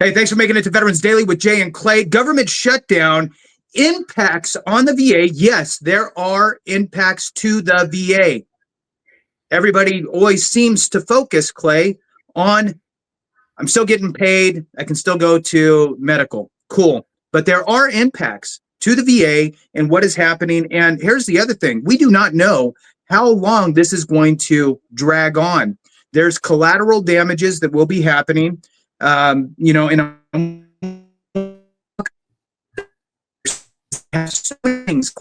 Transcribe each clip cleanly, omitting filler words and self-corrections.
Hey, thanks for making it to Veterans Daily with Jay and Clay. Government shutdown impacts on the VA. Yes, there are impacts to the VA. Everybody always seems to focus, Clay, on I'm still getting paid. I can still go to medical. Cool. But there are impacts to the VA and what is happening. And here's the other thing. We do not know how long this is going to drag on. There's collateral damages that will be happening. In things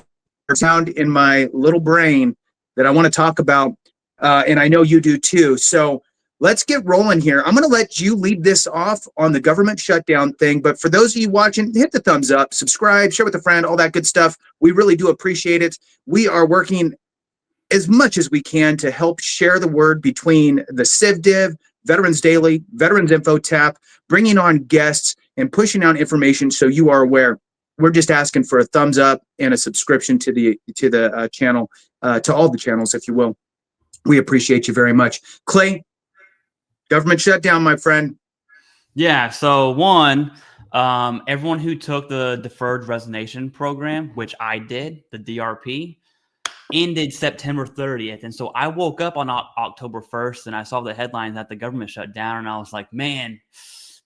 sound in my little brain that I want to talk about, and I know you do too. So let's get rolling here. I'm going to let you lead this off on the government shutdown thing. But for those of you watching, hit the thumbs up, subscribe, share with a friend, all that good stuff. We really do appreciate it. We are working as much as we can to help share the word between the CivDiv, Veterans Daily, Veterans Info Tap, bringing on guests and pushing out information so you are aware. We're just asking for a thumbs up and a subscription to the channel, to all the channels, if you will. We appreciate you very much. Clay, government shutdown, my friend. Yeah. So one, everyone who took the deferred resignation program, which I did, the DRP, ended September 30th. And so I woke up on October 1st and I saw the headlines that the government shut down. And I was like, man,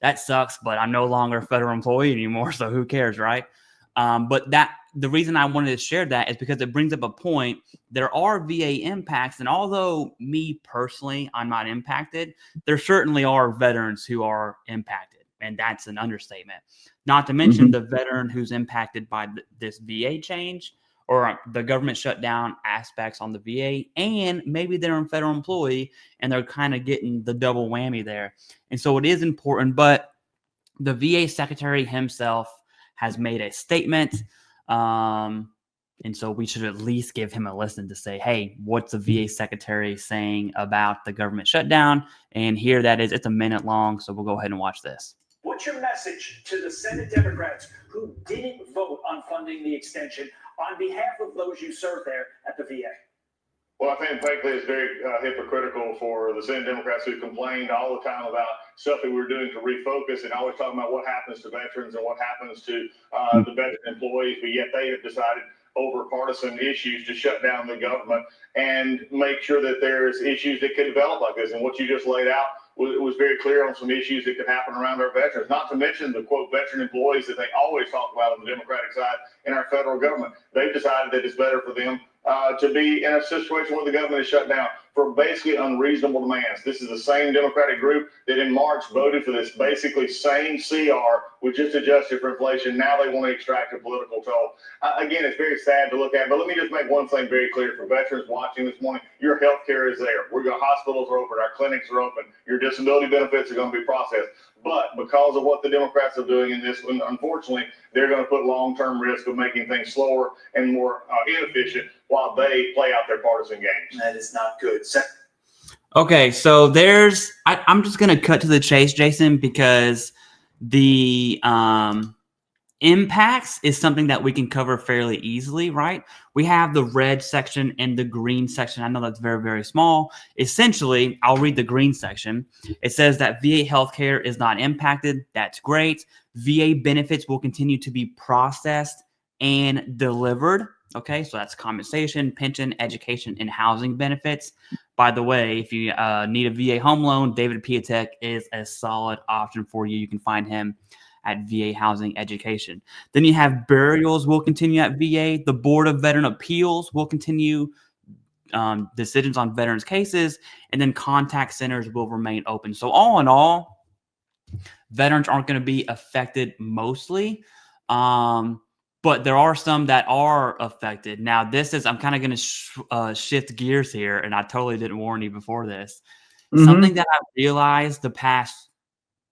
that sucks, but I'm no longer a federal employee anymore. So who cares, right? But the reason I wanted to share that is because it brings up a point. There are VA impacts. And although me personally, I'm not impacted, there certainly are veterans who are impacted. And that's an understatement. Not to mention the veteran who's impacted by this VA change or the government shutdown aspects on the VA, and maybe they're a federal employee and they're kind of getting the double whammy there. And so it is important, but the VA secretary himself has made a statement. And so we should at least give him a listen to say, hey, what's the VA secretary saying about the government shutdown? And here that is, it's a minute long. So we'll go ahead and watch this. What's your message to the Senate Democrats who didn't vote on funding the extension on behalf of those you serve there at the VA? Well, I think, frankly, it's very hypocritical for the Senate Democrats who complained all the time about stuff that we were doing to refocus and always talking about what happens to veterans and what happens to the veteran employees, but yet they have decided over partisan issues to shut down the government and make sure that there's issues that could develop like this. And what you just laid out was very clear on some issues that could happen around our veterans, not to mention the, quote, veteran employees that they always talk about on the Democratic side in our federal government. They've decided that it's better for them to be in a situation where the government is shut down for basically unreasonable demands. This is the same Democratic group that in March voted for this basically same CR with just adjusted for inflation. Now they want to extract a political toll. Again, it's very sad to look at, but let me just make one thing very clear for veterans watching this morning. Your health care is there. Your hospitals are open. Our clinics are open. Your disability benefits are going to be processed. But because of what the Democrats are doing in this one, unfortunately, they're going to put long-term risk of making things slower and more inefficient while they play out their partisan games. That is not good. Okay, so I'm just going to cut to the chase, Jason, because the impacts is something that we can cover fairly easily, right? We have the red section and the green section. I know that's very, very small. Essentially, I'll read the green section. It says that VA healthcare is not impacted. That's great. VA benefits will continue to be processed and delivered. Okay, so that's compensation, pension, education, and housing benefits. By the way, if you need a VA home loan, David Piatek is a solid option for you. You can find him at VA Housing Education. Then you have burials will continue at VA. The Board of Veteran Appeals will continue decisions on veterans cases, and then contact centers will remain open. So all in all, veterans aren't going to be affected mostly, but there are some that are affected. Now, I'm kind of going to shift gears here, and I totally didn't warn you before this. Something that I realized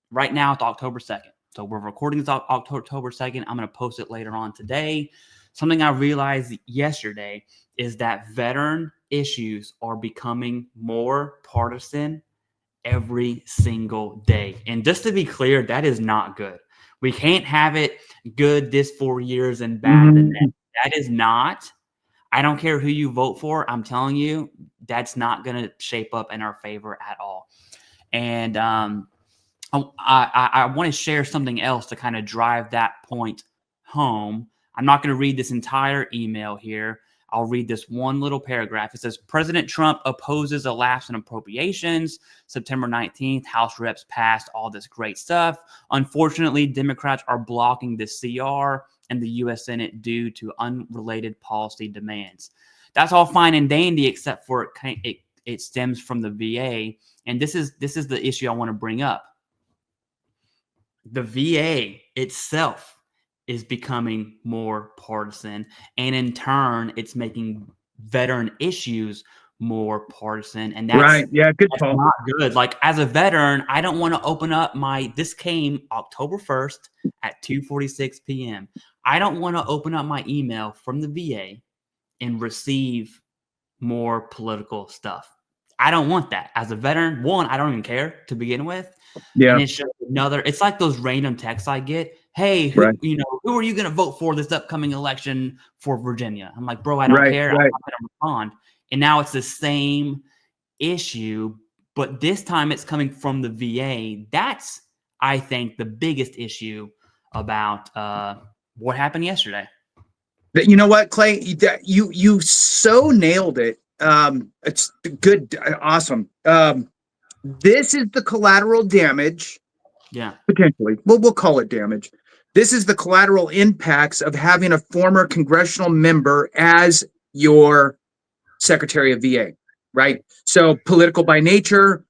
right now, it's October 2nd. So we're recording this October 2nd. I'm going to post it later on today. Something I realized yesterday is that veteran issues are becoming more partisan every single day. And just to be clear, that is not good. We can't have it good this 4 years and bad the next. That is not. I don't care who you vote for. I'm telling you, that's not going to shape up in our favor at all. And I want to share something else to kind of drive that point home. I'm not going to read this entire email here. I'll read this one little paragraph. It says, President Trump opposes a lapse in appropriations. September 19th, House reps passed all this great stuff. Unfortunately, Democrats are blocking the CR and the U.S. Senate due to unrelated policy demands. That's all fine and dandy, except for it stems from the VA. And this is the issue I want to bring up. The VA itself is becoming more partisan, and in turn, it's making veteran issues more partisan, and that's right. Yeah, good that's call. not good. Like, as a veteran, I don't want to open up this came October 1st at 2:46 p.m. I don't want to open up my email from the VA and receive more political stuff. I don't want that. As a veteran, one, I don't even care to begin with. Yeah, And it's just it's like those random texts I get. Hey, who are you going to vote for this upcoming election for Virginia? I'm like, bro, I don't care. I'm not going to respond. And now it's the same issue, but this time it's coming from the VA. That's, I think, the biggest issue about what happened yesterday. But you know what, Clay? You so nailed it. It's good. Awesome. This is the collateral damage. Yeah. Potentially. We'll call it damage. This is the collateral impacts of having a former congressional member as your Secretary of VA, right? So political by nature,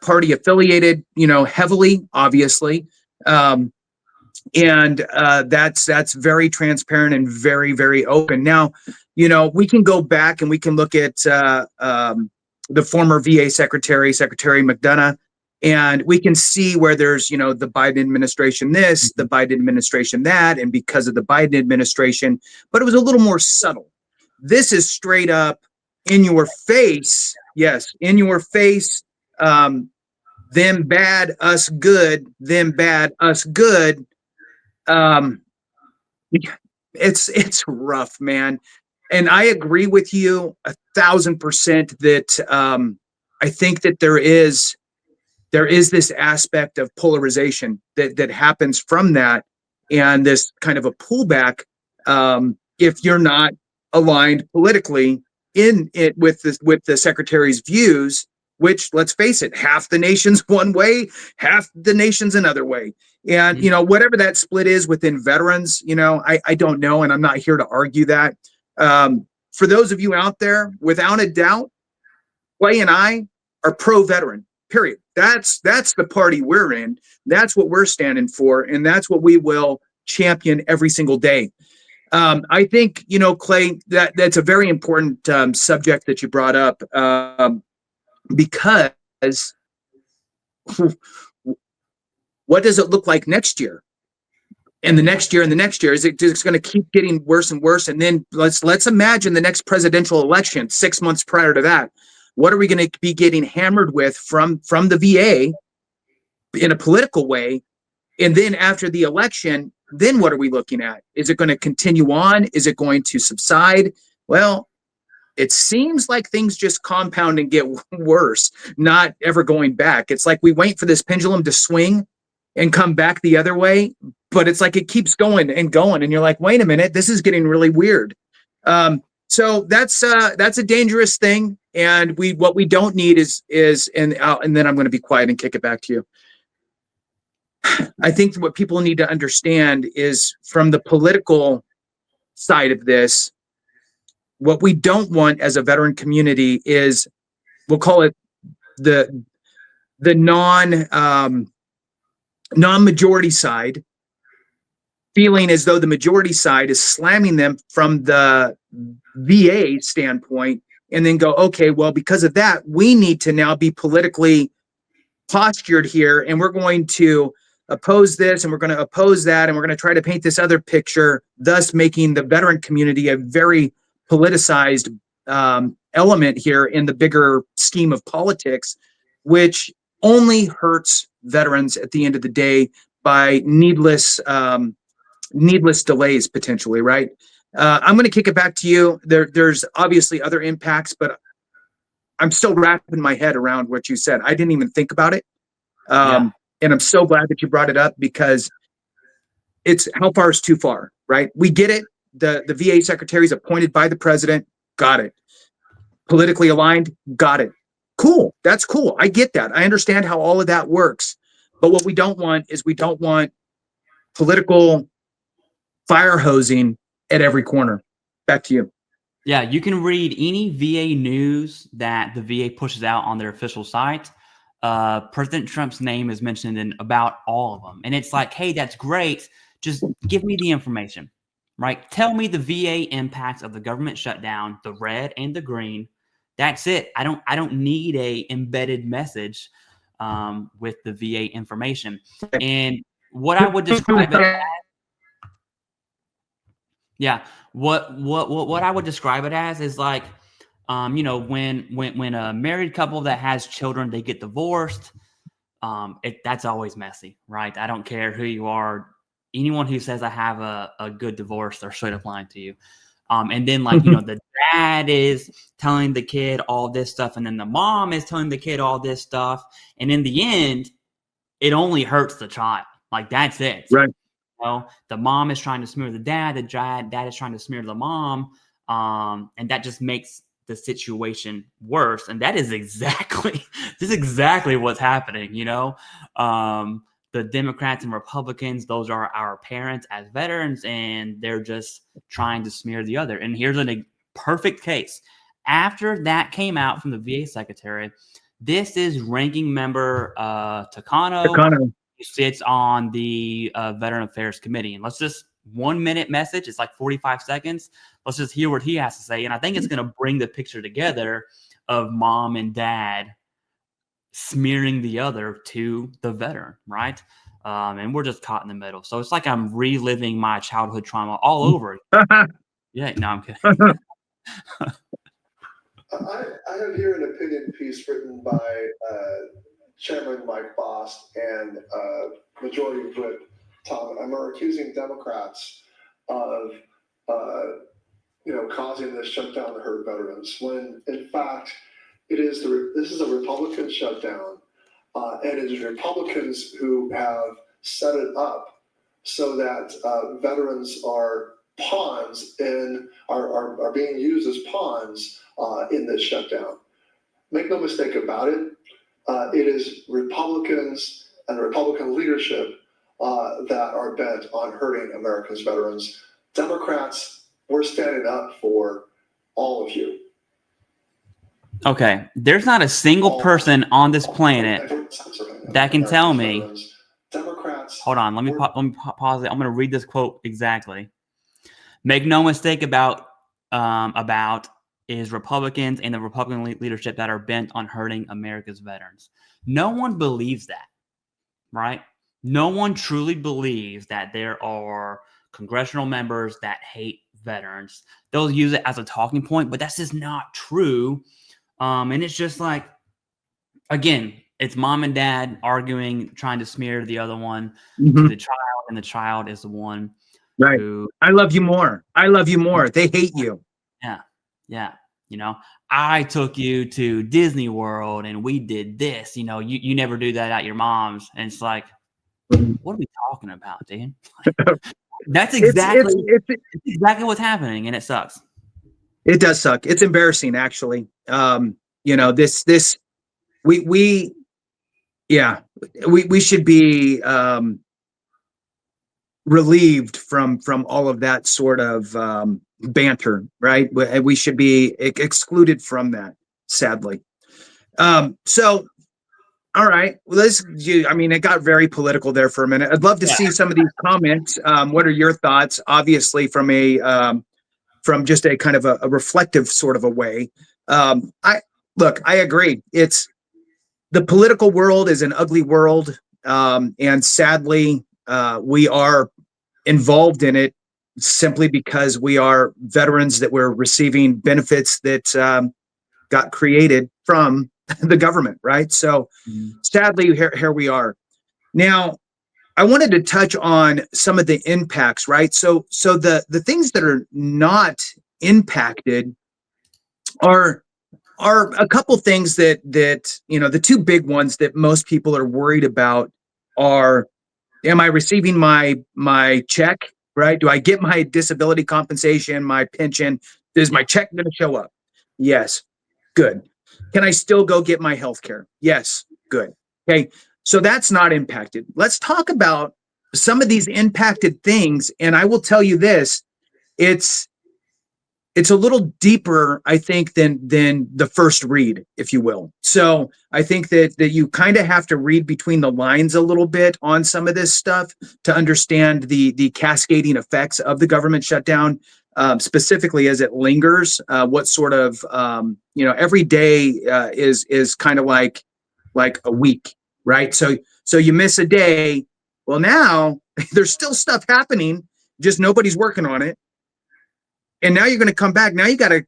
party affiliated, heavily, obviously. And that's very transparent and very, very open. Now, we can go back and we can look at the former VA Secretary McDonough, and we can see where there's, the Biden administration this, the Biden administration that, and because of the Biden administration, but it was a little more subtle. This is straight up in your face. Yes, in your face. Them bad, us good. Them bad, us good. It's rough, man. And I agree with you 1,000% that I think that there is this aspect of polarization that happens from that, and this kind of a pullback if you're not aligned politically in it with the secretary's views, which, let's face it, half the nation's one way, half the nation's another way. And whatever that split is within veterans, I don't know, and I'm not here to argue that. For those of you out there, without a doubt, Clay and I are pro-veteran. Period. That's the party we're in. That's what we're standing for, and that's what we will champion every single day. I think, Clay, that's a very important subject that you brought up, because what does it look like next year? And the next year and the next year? Is it just going to keep getting worse and worse? And then let's imagine the next presidential election 6 months prior to that. What are we going to be getting hammered with from the VA in a political way? And then after the election, then what are we looking at? Is it going to continue on? Is it going to subside? Well, it seems like things just compound and get worse, not ever going back. It's like we wait for this pendulum to swing and come back the other way, but it's like it keeps going and going, and you're like, wait a minute, this is getting really weird. So that's a dangerous thing, and what we don't need is and then I'm going to be quiet and kick it back to you. I think what people need to understand is, from the political side of this, what we don't want as a veteran community is, we'll call it the non-majority side, feeling as though the majority side is slamming them from the VA standpoint, and then go, okay, well, because of that, we need to now be politically postured here, and we're going to oppose this, and we're going to oppose that, and we're going to try to paint this other picture, thus making the veteran community a very politicized element here in the bigger scheme of politics, which only hurts veterans at the end of the day by needless delays potentially, right? I'm going to kick it back to you. There's obviously other impacts, but I'm still wrapping my head around what you said. I didn't even think about it. and I'm so glad that you brought it up, because it's how far is too far, right? We get it. The VA secretary is appointed by the president. Got it. Politically aligned. Got it. Cool. That's cool. I get that. I understand how all of that works. But what we don't want is political fire hosing at every corner. Back to you. Yeah, you can read any VA news that the VA pushes out on their official site. President Trump's name is mentioned in about all of them. And it's like, hey, that's great. Just give me the information, right? Tell me the VA impacts of the government shutdown, the red and the green. That's it. I don't need a embedded message with the VA information. And what I would describe it as, yeah, what I would describe it as is like, you know, when a married couple that has children, they get divorced, that's always messy, right? I don't care who you are. Anyone who says I have a good divorce, they're straight up lying to you. And then, like, you know, the dad is telling the kid all this stuff, and then the mom is telling the kid all this stuff. And in the end, it only hurts the child. Like, that's it. Right. You know, the mom is trying to smear the dad is trying to smear the mom. And that just makes the situation worse. And that is exactly what's happening, you know. The Democrats and Republicans, those are our parents as veterans, and they're just trying to smear the other. And here's a perfect case. After that came out from the VA secretary, this is ranking member Takano. He sits on the Veteran Affairs Committee. And let's just 1 minute message. It's like 45 seconds. Let's just hear what he has to say. And I think it's going to bring the picture together of mom and dad smearing the other to the veteran, right? And we're just caught in the middle. So it's like I'm reliving my childhood trauma all over. Yeah, no, I'm kidding. I have here an opinion piece written by Chairman Mike Bost and Majority Whip Tom Emmer accusing Democrats of causing this shutdown to hurt veterans, when in fact this is a Republican shutdown, and it is Republicans who have set it up so that veterans are pawns and are being used as pawns in this shutdown. Make no mistake about it. It is Republicans and Republican leadership that are bent on hurting America's veterans. Democrats, we're standing up for all of you. Okay, there's not a single person on this planet that can tell me. Democrats. Hold on, let me pause it. I'm going to read this quote exactly. Make no mistake about is Republicans and the Republican leadership that are bent on hurting America's veterans. No one believes that, right? No one truly believes that there are congressional members that hate veterans. They'll use it as a talking point, but that's just not true. And it's just like, again, it's mom and dad arguing, trying to smear the other one to the child, and the child is the one who, I love you more. I love you more. They hate you. Yeah. You know, I took you to Disney World and we did this. You know, you never do that at your mom's. And it's like, what are we talking about, dude? That's exactly exactly what's happening, and it sucks. It does suck. It's embarrassing, actually. You know, we should be relieved from all of that sort of banter, right? We should be excluded from that, sadly. So, all right, it got very political there for a minute. I'd love to see some of these comments. What are your thoughts? Obviously, from just a kind of a reflective sort of a way. I agree. The political world is an ugly world. And sadly, we are involved in it simply because we are veterans that we're receiving benefits that got created from the government, right? So sadly, here we are. Now, I wanted to touch on some of the impacts, right? So the things that are not impacted are a couple things that the two big ones that most people are worried about are, am I receiving my check, right? Do I get my disability compensation, my pension? Is my check going to show up? Yes. Good. Can I still go get my health care? Yes. Good. Okay. So that's not impacted. Let's talk about some of these impacted things. And I will tell you this, it's a little deeper, I think, than the first read, if you will. So I think that you kind of have to read between the lines a little bit on some of this stuff to understand the cascading effects of the government shutdown, specifically as it lingers. What sort of every day is kind of like a week, right? So you miss a day. Well, now there's still stuff happening, just nobody's working on it. And now you're going to come back. Now you got to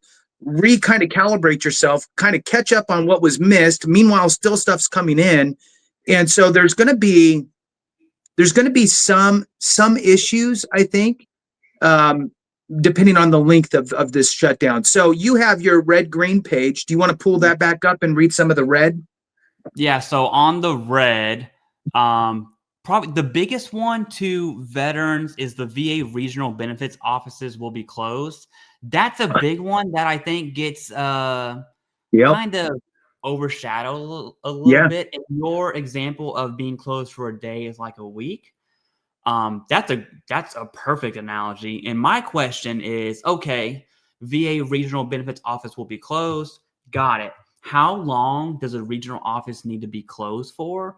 kind of calibrate yourself, kind of catch up on what was missed. Meanwhile, still stuff's coming in. And so there's going to be some issues, I think, depending on the length of this shutdown. So you have your red-green page. Do you want to pull that back up and read some of the red? Yeah. So on the red, probably the biggest one to veterans is the VA regional benefits offices will be closed. That's a big one that I think gets kind of overshadowed a little bit. And your example of being closed for a day is like a week. That's a perfect analogy. And my question is, okay, VA regional benefits office will be closed. Got it. How long does a regional office need to be closed for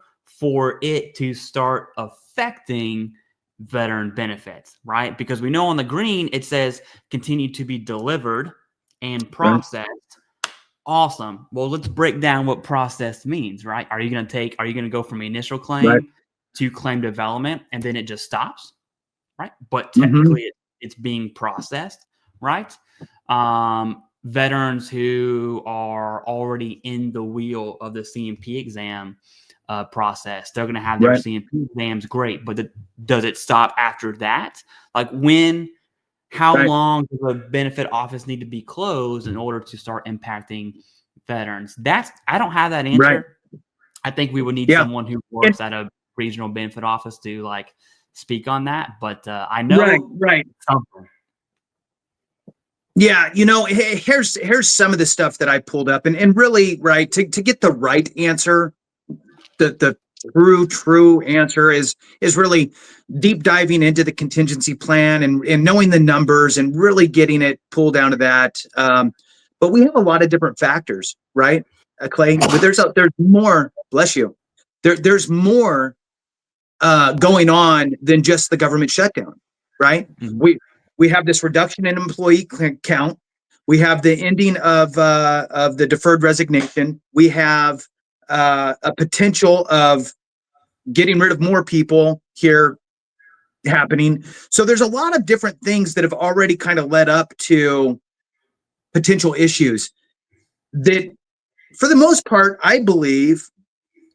it to start affecting veteran benefits, right? Because we know on the green, it says continue to be delivered and processed. Right. Awesome. Well, let's break down what processed means, right? Are you going to go from initial claim to claim development and then it just stops, right? But technically it's being processed, right? Veterans who are already in the wheel of the CMP exam process, they're going to have their CMP exams, great, but does it stop after that? Like how long does a benefit office need to be closed in order to start impacting veterans? I don't have that answer. Right. I think we would need someone who works at a regional benefit office to like speak on that, but I know something. Yeah, here's some of the stuff that I pulled up, and really, right, to get the right answer, the true answer is really deep diving into the contingency plan and knowing the numbers and really getting it pulled down to that. But we have a lot of different factors, right, Clay? But there's more. Bless you. There's more going on than just the government shutdown, right? Mm-hmm. We have this reduction in employee count. We have the ending of the deferred resignation. We have a potential of getting rid of more people here happening. So there's a lot of different things that have already kind of led up to potential issues that, for the most part, I believe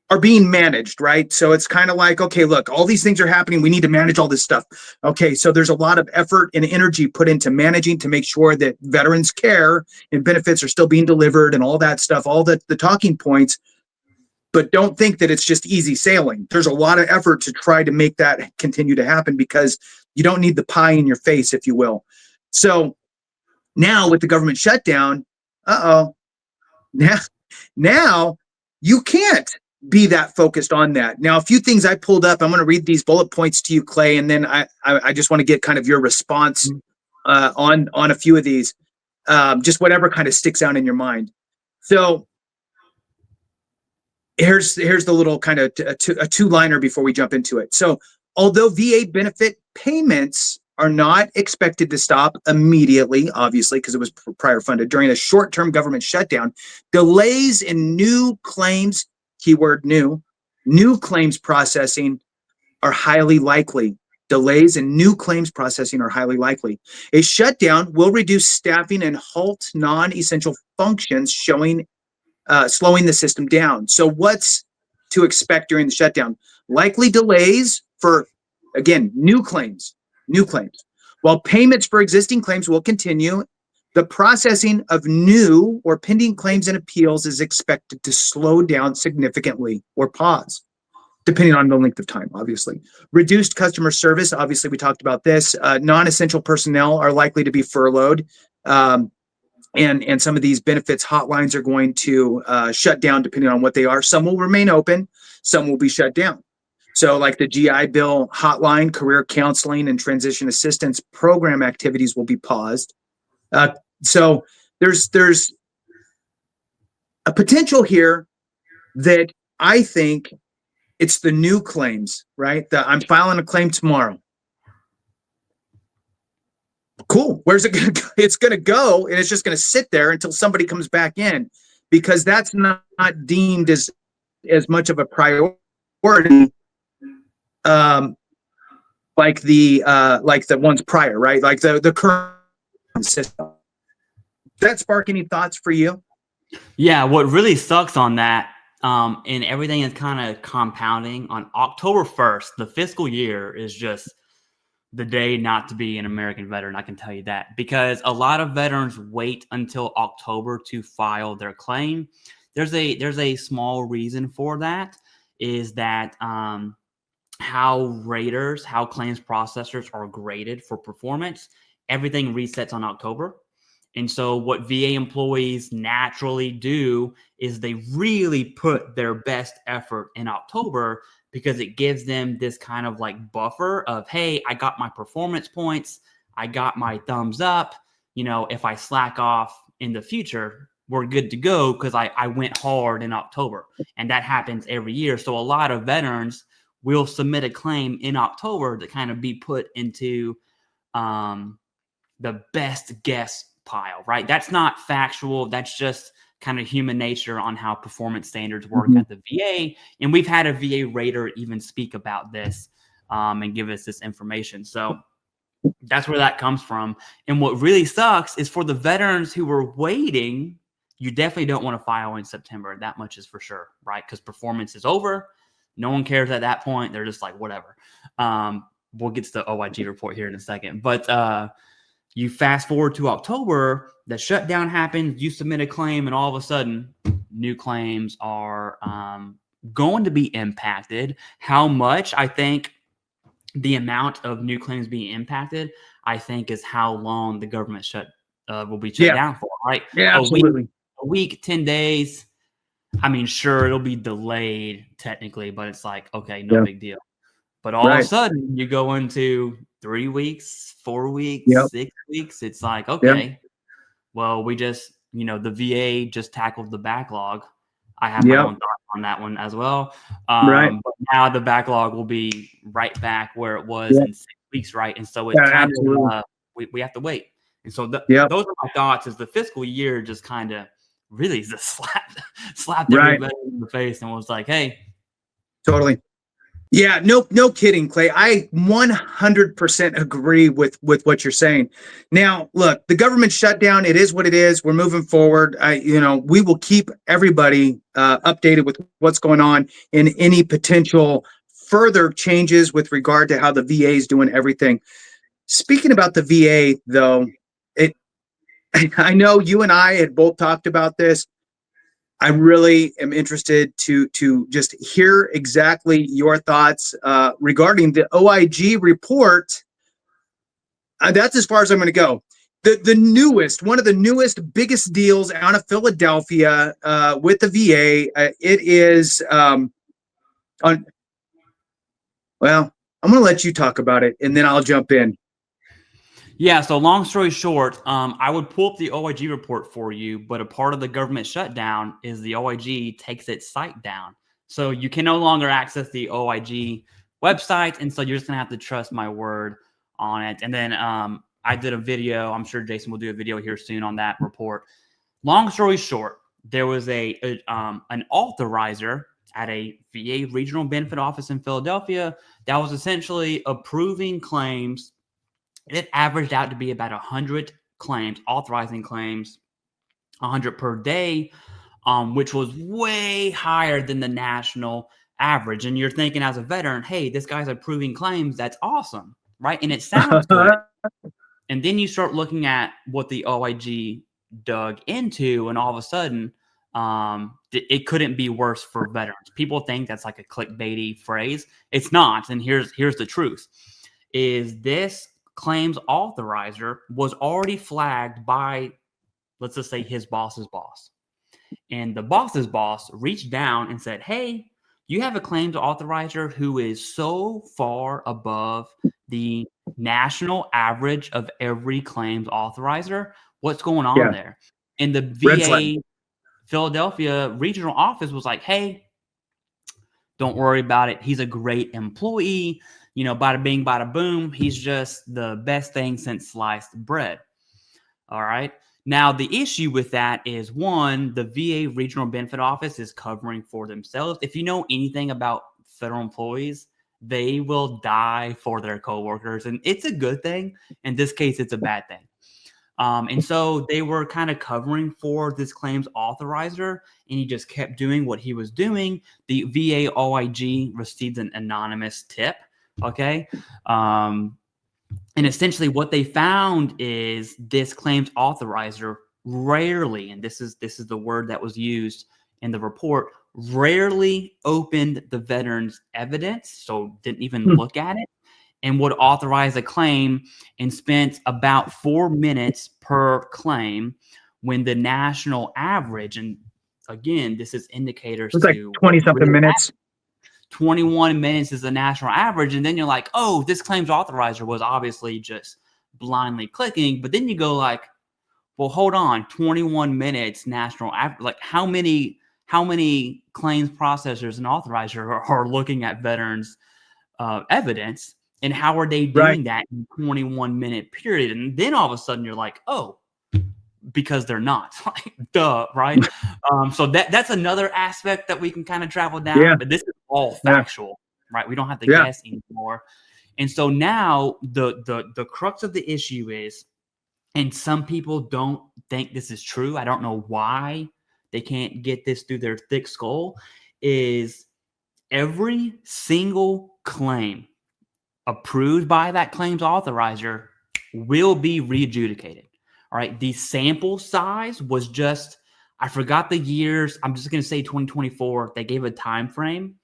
are being managed, right? So it's kind of like, okay, look, all these things are happening. We need to manage all this stuff. Okay, so there's a lot of effort and energy put into managing to make sure that veterans care and benefits are still being delivered and all that stuff, all the talking points. But don't think that it's just easy sailing. There's a lot of effort to try to make that continue to happen because you don't need the pie in your face, if you will. So now with the government shutdown, now you can't be that focused on that. Now, a few things I pulled up. I'm going to read these bullet points to you, Clay, and then I just want to get kind of your response on a few of these, just whatever kind of sticks out in your mind. So here's the little kind of a two-liner before we jump into it. So although VA benefit payments are not expected to stop immediately, obviously, because it was prior funded, during a short-term government shutdown, delays in new claims, keyword new claims processing are highly likely. Delays in new claims processing are highly likely. A shutdown will reduce staffing and halt non-essential functions, slowing the system down. So what's to expect during the shutdown? Likely delays for, again, new claims. While payments for existing claims will continue, the processing of new or pending claims and appeals is expected to slow down significantly or pause. depending on the length of time, obviously. Reduced customer service, obviously, we talked about this. Non-essential personnel are likely to be furloughed. And some of these benefits hotlines are going to shut down depending on what they are. Some will remain open, some will be shut down. So like the GI Bill hotline, career counseling, and transition assistance program activities will be paused. So there's a potential here that I think it's the new claims, right? I'm filing a claim tomorrow. Cool. Where's it going to go? It's going to go, and it's just going to sit there until somebody comes back in, because that's not deemed as much of a priority, like the ones prior, right? Like the current system. Does that spark any thoughts for you? Yeah, what really sucks on that, and everything is kind of compounding on October 1st, the fiscal year is just the day not to be an American veteran. I can tell you that, because a lot of veterans wait until October to file their claim. There's a small reason for that, is that how claims processors are graded for performance, everything resets on October. And so what VA employees naturally do is they really put their best effort in October, because it gives them this kind of like buffer of, hey, I got my performance points, I got my thumbs up. You know, if I slack off in the future, we're good to go, because I went hard in October. And that happens every year. So a lot of veterans will submit a claim in October to kind of be put into the best guess pile, right? That's not factual. That's just kind of human nature on how performance standards work at the VA. And we've had a VA rater even speak about this and give us this information. So that's where that comes from. And what really sucks is for the veterans who were waiting, you definitely don't want to file in September. That much is for sure, right? Because performance is over. No one cares at that point. They're just like, whatever. We'll get to the OIG report here in a second. But you fast forward to October, the shutdown happens, you submit a claim, and all of a sudden, new claims are going to be impacted. How much? I think the amount of new claims being impacted, I think, is how long the government will be shut down for, right? Yeah, absolutely. A week, 10 days. I mean, sure, it'll be delayed technically, but it's like, okay, no big deal. But all of a sudden, you go into 3 weeks, 4 weeks, 6 weeks. It's like, okay, well, we just, the VA just tackled the backlog. I have my own thoughts on that one as well. But now the backlog will be right back where it was in 6 weeks, right? And so it kind of, we have to wait. And so those are my thoughts, is the fiscal year just kind of really just slapped everybody in the face and was like, hey. Totally. Yeah, no kidding, Clay. I 100% agree with what you're saying. Now, look, the government shutdown, it is what it is. We're moving forward. We will keep everybody updated with what's going on and any potential further changes with regard to how the VA is doing everything. Speaking about the VA, though, I know you and I had both talked about this. I really am interested to just hear exactly your thoughts regarding the OIG report. That's as far as I'm going to go. One of the newest, biggest deals out of Philadelphia with the VA. It is well, I'm going to let you talk about it, and then I'll jump in. Yeah, so long story short, I would pull up the OIG report for you, but a part of the government shutdown is the OIG takes its site down. So you can no longer access the OIG website, and so you're just going to have to trust my word on it. And then I did a video. I'm sure Jason will do a video here soon on that report. Long story short, there was an authorizer at a VA regional benefit office in Philadelphia that was essentially approving claims. It averaged out to be about 100 claims, authorizing claims, 100 per day, which was way higher than the national average. And you're thinking as a veteran, hey, this guy's approving claims. That's awesome, right? And it sounds good. And then you start looking at what the OIG dug into, and all of a sudden, It couldn't be worse for veterans. People think that's like a clickbaity phrase. It's not. And here's the truth: is this claims authorizer was already flagged by, let's just say, his boss's boss. And the boss's boss reached down and said, hey, you have a claims authorizer who is so far above the national average of every claims authorizer. What's going on there? And the VA Philadelphia regional office was like, hey, don't worry about it. He's a great employee. You know, bada bing, bada boom. He's just the best thing since sliced bread. All right. Now, the issue with that is, one, the VA regional benefit office is covering for themselves. If you know anything about federal employees, they will die for their coworkers. And it's a good thing. In this case, it's a bad thing. And so they were kind of covering for this claims authorizer, and he just kept doing what he was doing. The VA OIG received an anonymous tip. Okay. And essentially what they found is this claims authorizer rarely, and this is the word that was used in the report, rarely opened the veteran's evidence, so didn't even look at it, and would authorize a claim and spent about 4 minutes per claim, when the national average, and again, this is indicators It's like 20-something minutes. 21 minutes is the national average. And then you're like, oh, this claims authorizer was obviously just blindly clicking. But then you go like, well, hold on, 21 minutes national average. Like how many claims processors and authorizer are looking at veterans evidence, and how are they doing that in 21-minute period? And then all of a sudden you're like, oh, because they're not. Like, duh, right? So that's another aspect that we can kind of travel down. But this is all factual, right? We don't have to guess anymore. And so now the crux of the issue is, and some people don't think this is true, I don't know why they can't get this through their thick skull, is every single claim approved by that claims authorizer will be readjudicated. All right. The sample size was just, I forgot the years. I'm just going to say 2024. They gave a time frame.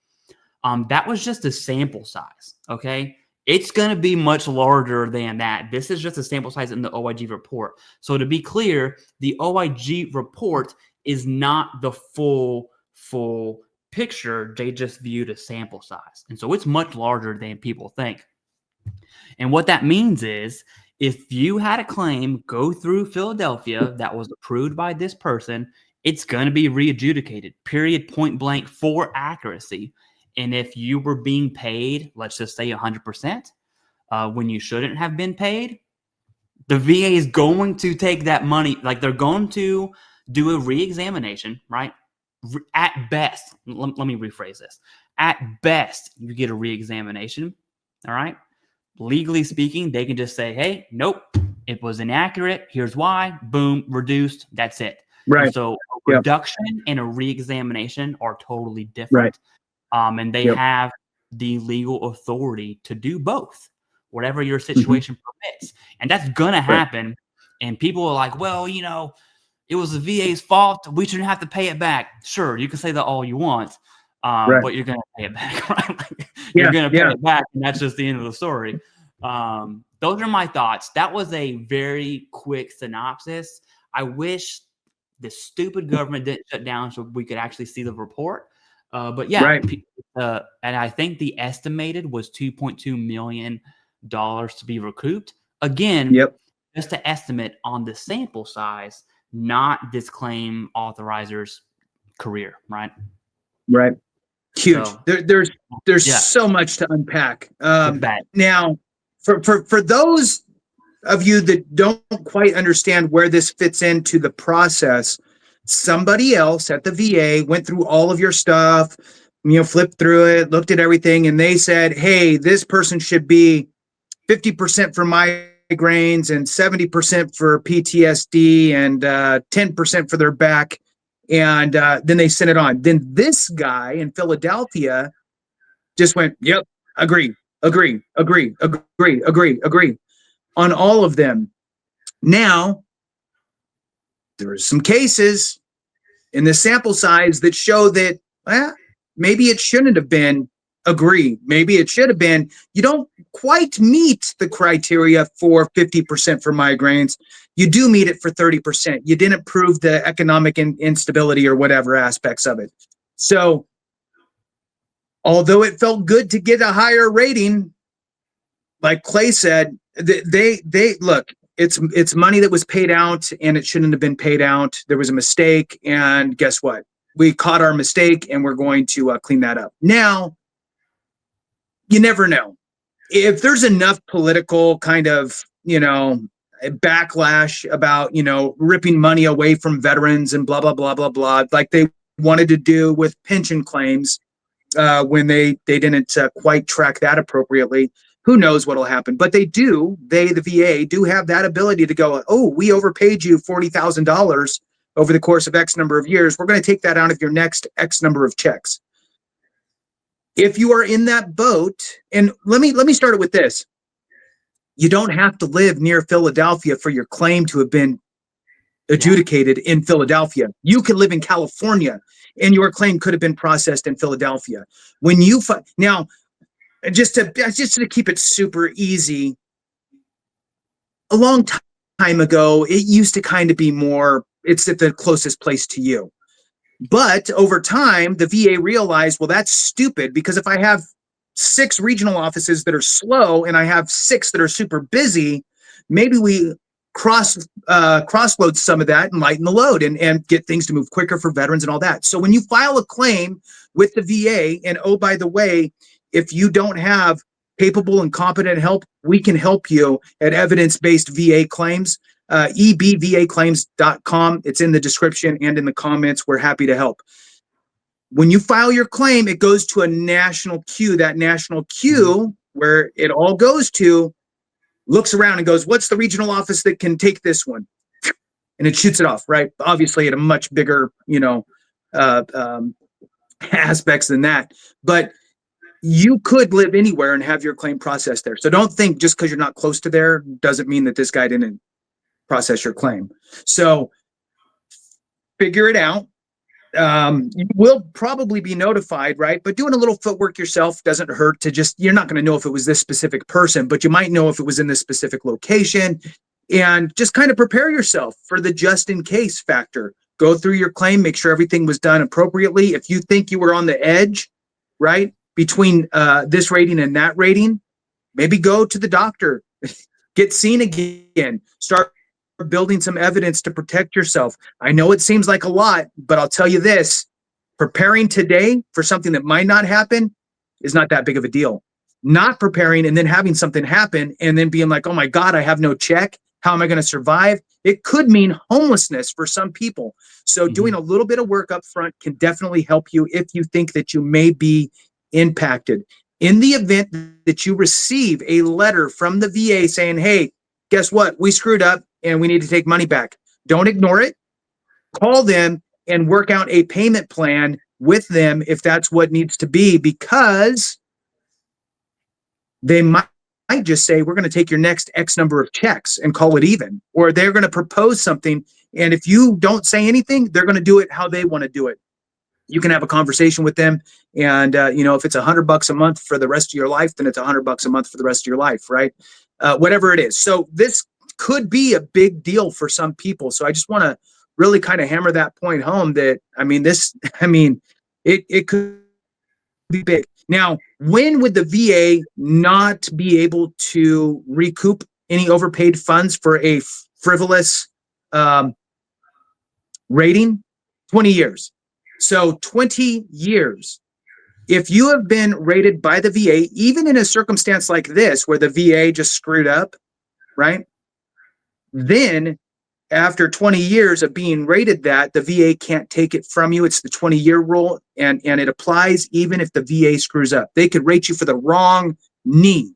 That was just a sample size. Okay. It's going to be much larger than that. This is just a sample size in the OIG report. So to be clear, the OIG report is not the full picture. They just viewed a sample size. And so it's much larger than people think. And what that means is, if you had a claim go through Philadelphia that was approved by this person, it's going to be readjudicated, period, point blank, for accuracy. And if you were being paid, let's just say 100%, when you shouldn't have been paid, the VA is going to take that money. Like, they're going to do a reexamination, right? At best, let me rephrase this. At best, you get a reexamination, all right? Legally speaking, they can just say, hey, nope, it was inaccurate. Here's why. Boom, reduced. That's it. Right. And so a reduction and a reexamination are totally different. Right. And they have the legal authority to do both, whatever your situation permits. And that's going to happen. Right. And people are like, well, you know, it was the VA's fault. We shouldn't have to pay it back. Sure, you can say that all you want. But you're going to pay it back, right? Like, you're going to pay it back, and that's just the end of the story. Those are my thoughts. That was a very quick synopsis. I wish the stupid government didn't shut down so we could actually see the report. But and I think the estimated was $2.2 million to be recouped. Again, just an estimate on the sample size, not this claim authorizer's career, right? Right. Huge. So, there's so much to unpack. Now, for those of you that don't quite understand where this fits into the process, somebody else at the VA went through all of your stuff, flipped through it, looked at everything, and they said, hey, this person should be 50% for migraines and 70% for PTSD and 10% for their back. And then they sent it on. Then this guy in Philadelphia just went, yep, agree on all of them. Now, there are some cases in the sample size that show that maybe it shouldn't have been agree. Maybe it should have been, you don't quite meet the criteria for 50% for migraines. You do meet it for 30%. You didn't prove the economic instability or whatever aspects of it. So although it felt good to get a higher rating, like Clay said, they look, it's money that was paid out and it shouldn't have been paid out. There was a mistake, and guess what? We caught our mistake and we're going to clean that up. Now, you never know. If there's enough political kind of, backlash about, ripping money away from veterans and blah, blah, blah, blah, blah, like they wanted to do with pension claims when they didn't quite track that appropriately. Who knows what'll happen? But the VA do have that ability to go, oh, we overpaid you $40,000 over the course of X number of years. We're going to take that out of your next X number of checks. If you are in that boat, and let me start it with this. You don't have to live near Philadelphia for your claim to have been adjudicated in Philadelphia. You could live in California and your claim could have been processed in Philadelphia. When you now, just to keep it super easy, a long time ago, it used to kind of be more, it's at the closest place to you. But over time, the VA realized, well, that's stupid, because if I have 6 regional offices that are slow and I have 6 that are super busy, maybe we crossload some of that and lighten the load and get things to move quicker for veterans and all that. So when you file a claim with the VA, and oh, by the way, if you don't have capable and competent help, we can help you at evidence-based VA claims, ebvaclaims.com. It's in the description and in the comments. We're happy to help. When you file your claim, it goes to a national queue. That national queue, where it all goes to, looks around and goes, what's the regional office that can take this one? And it shoots it off, right? Obviously at a much bigger, aspects than that. But you could live anywhere and have your claim processed there. So don't think just because you're not close to there doesn't mean that this guy didn't process your claim. So figure it out. You will probably be notified, right? But doing a little footwork yourself doesn't hurt. You're not going to know if it was this specific person, but you might know if it was in this specific location, and just kind of prepare yourself for the just in case factor. Go through your claim, make sure everything was done appropriately. If you think you were on the edge, right, between this rating and that rating, maybe go to the doctor, get seen again, start building some evidence to protect yourself. I know it seems like a lot, but I'll tell you this, preparing today for something that might not happen is not that big of a deal. Not preparing and then having something happen and then being like, oh my God, I have no check. How am I going to survive? It could mean homelessness for some people. So doing a little bit of work up front can definitely help you if you think that you may be impacted. In the event that you receive a letter from the VA saying, hey, guess what? We screwed up and we need to take money back. Don't ignore it. Call them and work out a payment plan with them if that's what needs to be, because they might just say, we're going to take your next X number of checks and call it even, or they're going to propose something. And if you don't say anything, they're going to do it how they want to do it. You can have a conversation with them. And, if it's $100 a month for the rest of your life, then it's $100 a month for the rest of your life, right? Whatever it is. So this could be a big deal for some people. So I just want to really kind of hammer that point home that, it could be big. Now, when would the VA not be able to recoup any overpaid funds for a frivolous rating? 20 years. So 20 years. If you have been rated by the VA, even in a circumstance like this, where the VA just screwed up, right? Then after 20 years of being rated that, the VA can't take it from you. It's the 20-year rule, and it applies even if the VA screws up. They could rate you for the wrong knee.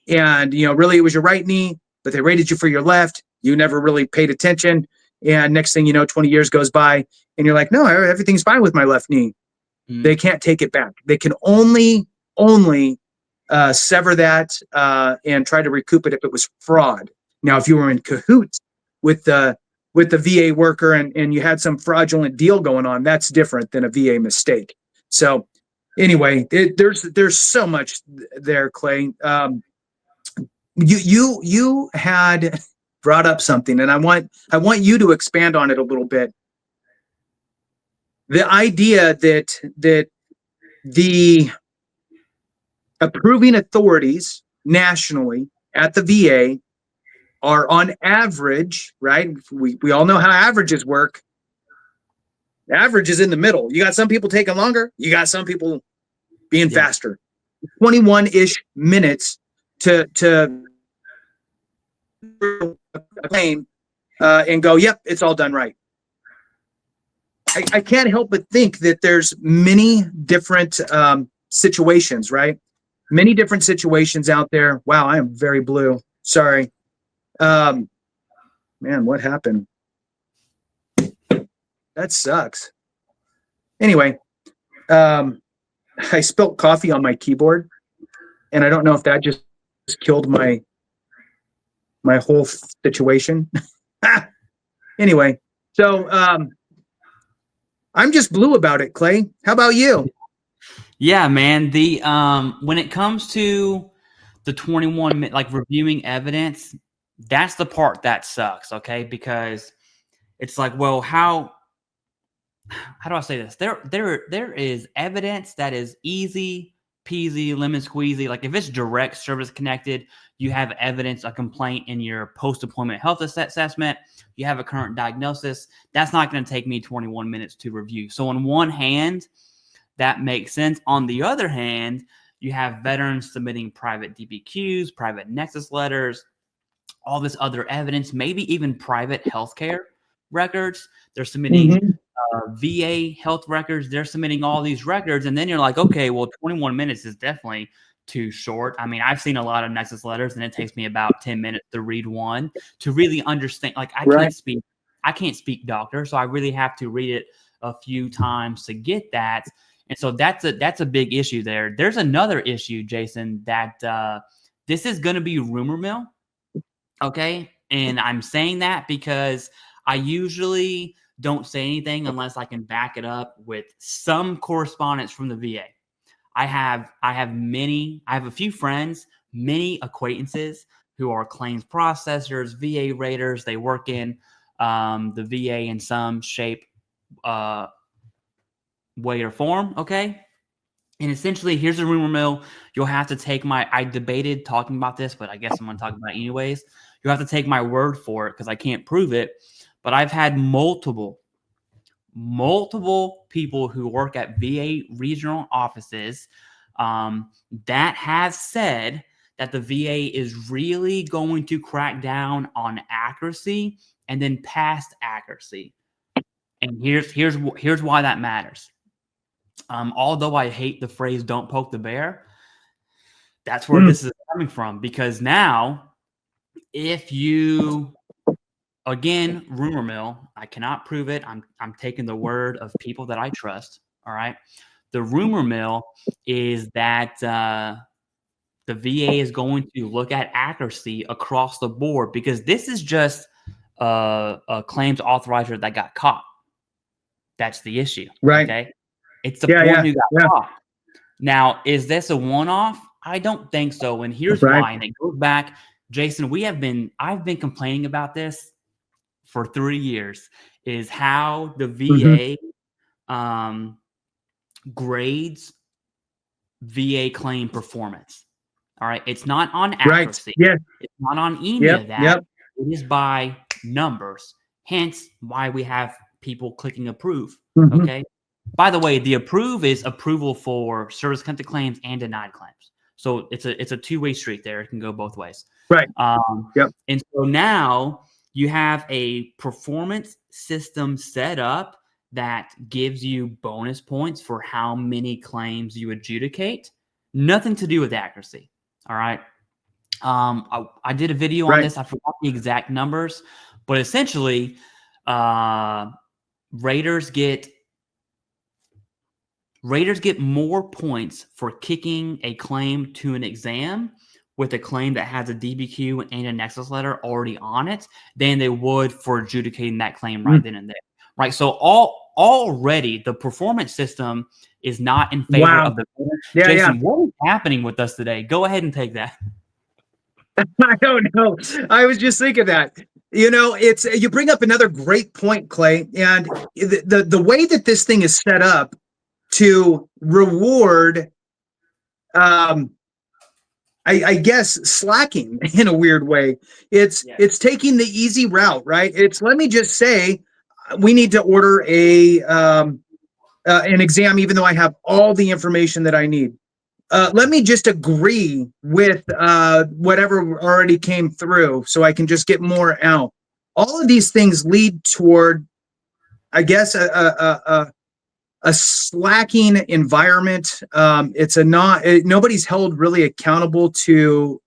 And, really it was your right knee, but they rated you for your left. You never really paid attention. And next thing you know, 20 years goes by and you're like, no, everything's fine with my left knee. They can't take it back. They can only sever that and try to recoup it if it was fraud. Now, if you were in cahoots with the with the VA worker and you had some fraudulent deal going on, that's different than a VA mistake. So anyway, there's so much there, Clay. You had brought up something, and I want you to expand on it a little bit. The idea that the approving authorities nationally at the VA are on average, right? We all know how averages work. The average is in the middle. You got some people taking longer. You got some people being faster. 21-ish minutes to claim and go, yep, it's all done right. I can't help but think that there's many different situations, right? Many different situations out there. Wow, I am very blue. Sorry. Man, what happened? That sucks. Anyway, I spilled coffee on my keyboard, and I don't know if that just killed my whole situation. Anyway, so I'm just blue about it, Clay. How about you? Yeah, man. The when it comes to the 21 minute, like reviewing evidence, that's the part that sucks, okay? Because it's like, well, how do I say this? There is evidence that is easy peasy, lemon squeezy. Like if it's direct service connected, you have evidence, a complaint in your post-deployment health assessment, you have a current diagnosis. That's not going to take me 21 minutes to review. So on one hand, that makes sense. On the other hand, you have veterans submitting private DBQs, private Nexus letters, all this other evidence, maybe even private healthcare records. They're submitting VA health records. They're submitting all these records. And then you're like, okay, well, 21 minutes is definitely too short. I mean, I've seen a lot of Nexus letters and it takes me about 10 minutes to read one to really understand. Like I can't speak doctor. So I really have to read it a few times to get that. And so that's a big issue there. There's another issue, Jason, that this is going to be rumor mill. Okay. And I'm saying that because I usually don't say anything unless I can back it up with some correspondence from the VA. I have a few friends, many acquaintances who are claims processors, VA raters. They work in the VA in some shape, way or form. Okay. And essentially, here's a rumor mill. You'll have to take I debated talking about this, but I guess I'm going to talk about it anyways. You'll have to take my word for it because I can't prove it. But I've had multiple people who work at VA regional offices that have said that the VA is really going to crack down on accuracy and then past accuracy. And here's why that matters. Although I hate the phrase "don't poke the bear," that's where this is coming from. Because now, if you again, rumor mill, I cannot prove it. I'm taking the word of people that I trust. All right. The rumor mill is that the VA is going to look at accuracy across the board because this is just a claims authorizer that got caught. That's the issue. Right. Okay. It's the point who got caught. Now, is this a one-off? I don't think so. And here's why. And it goes back, Jason, I've been complaining about this for 3 years, is how the VA grades VA claim performance. All right. It's not on accuracy. Right. It's not on any of that. It is by numbers. Hence why we have people clicking approve. Okay. By the way, the approve is approval for service connected claims and denied claims. So it's a two-way street there. It can go both ways. Right. And so now you have a performance system set up that gives you bonus points for how many claims you adjudicate. Nothing to do with accuracy. All right. I did a video on this. I forgot the exact numbers, but essentially, raters get more points for kicking a claim to an exam with a claim that has a DBQ and a Nexus letter already on it than they would for adjudicating that claim right then and there. Right. So already the performance system is not in favor Wow. of the veteran. Yeah, Jason, what is happening with us today? Go ahead and take that. I don't know. I was just thinking that. You know, it's you bring up another great point, Clay, and the way that this thing is set up to reward, I guess, slacking in a weird way. It's taking the easy route, right? It's, let me just say, we need to order an exam, even though I have all the information that I need. Let me just agree with whatever already came through, so I can just get more out. All of these things lead toward, I guess, a slacking environment. It's nobody's held really accountable to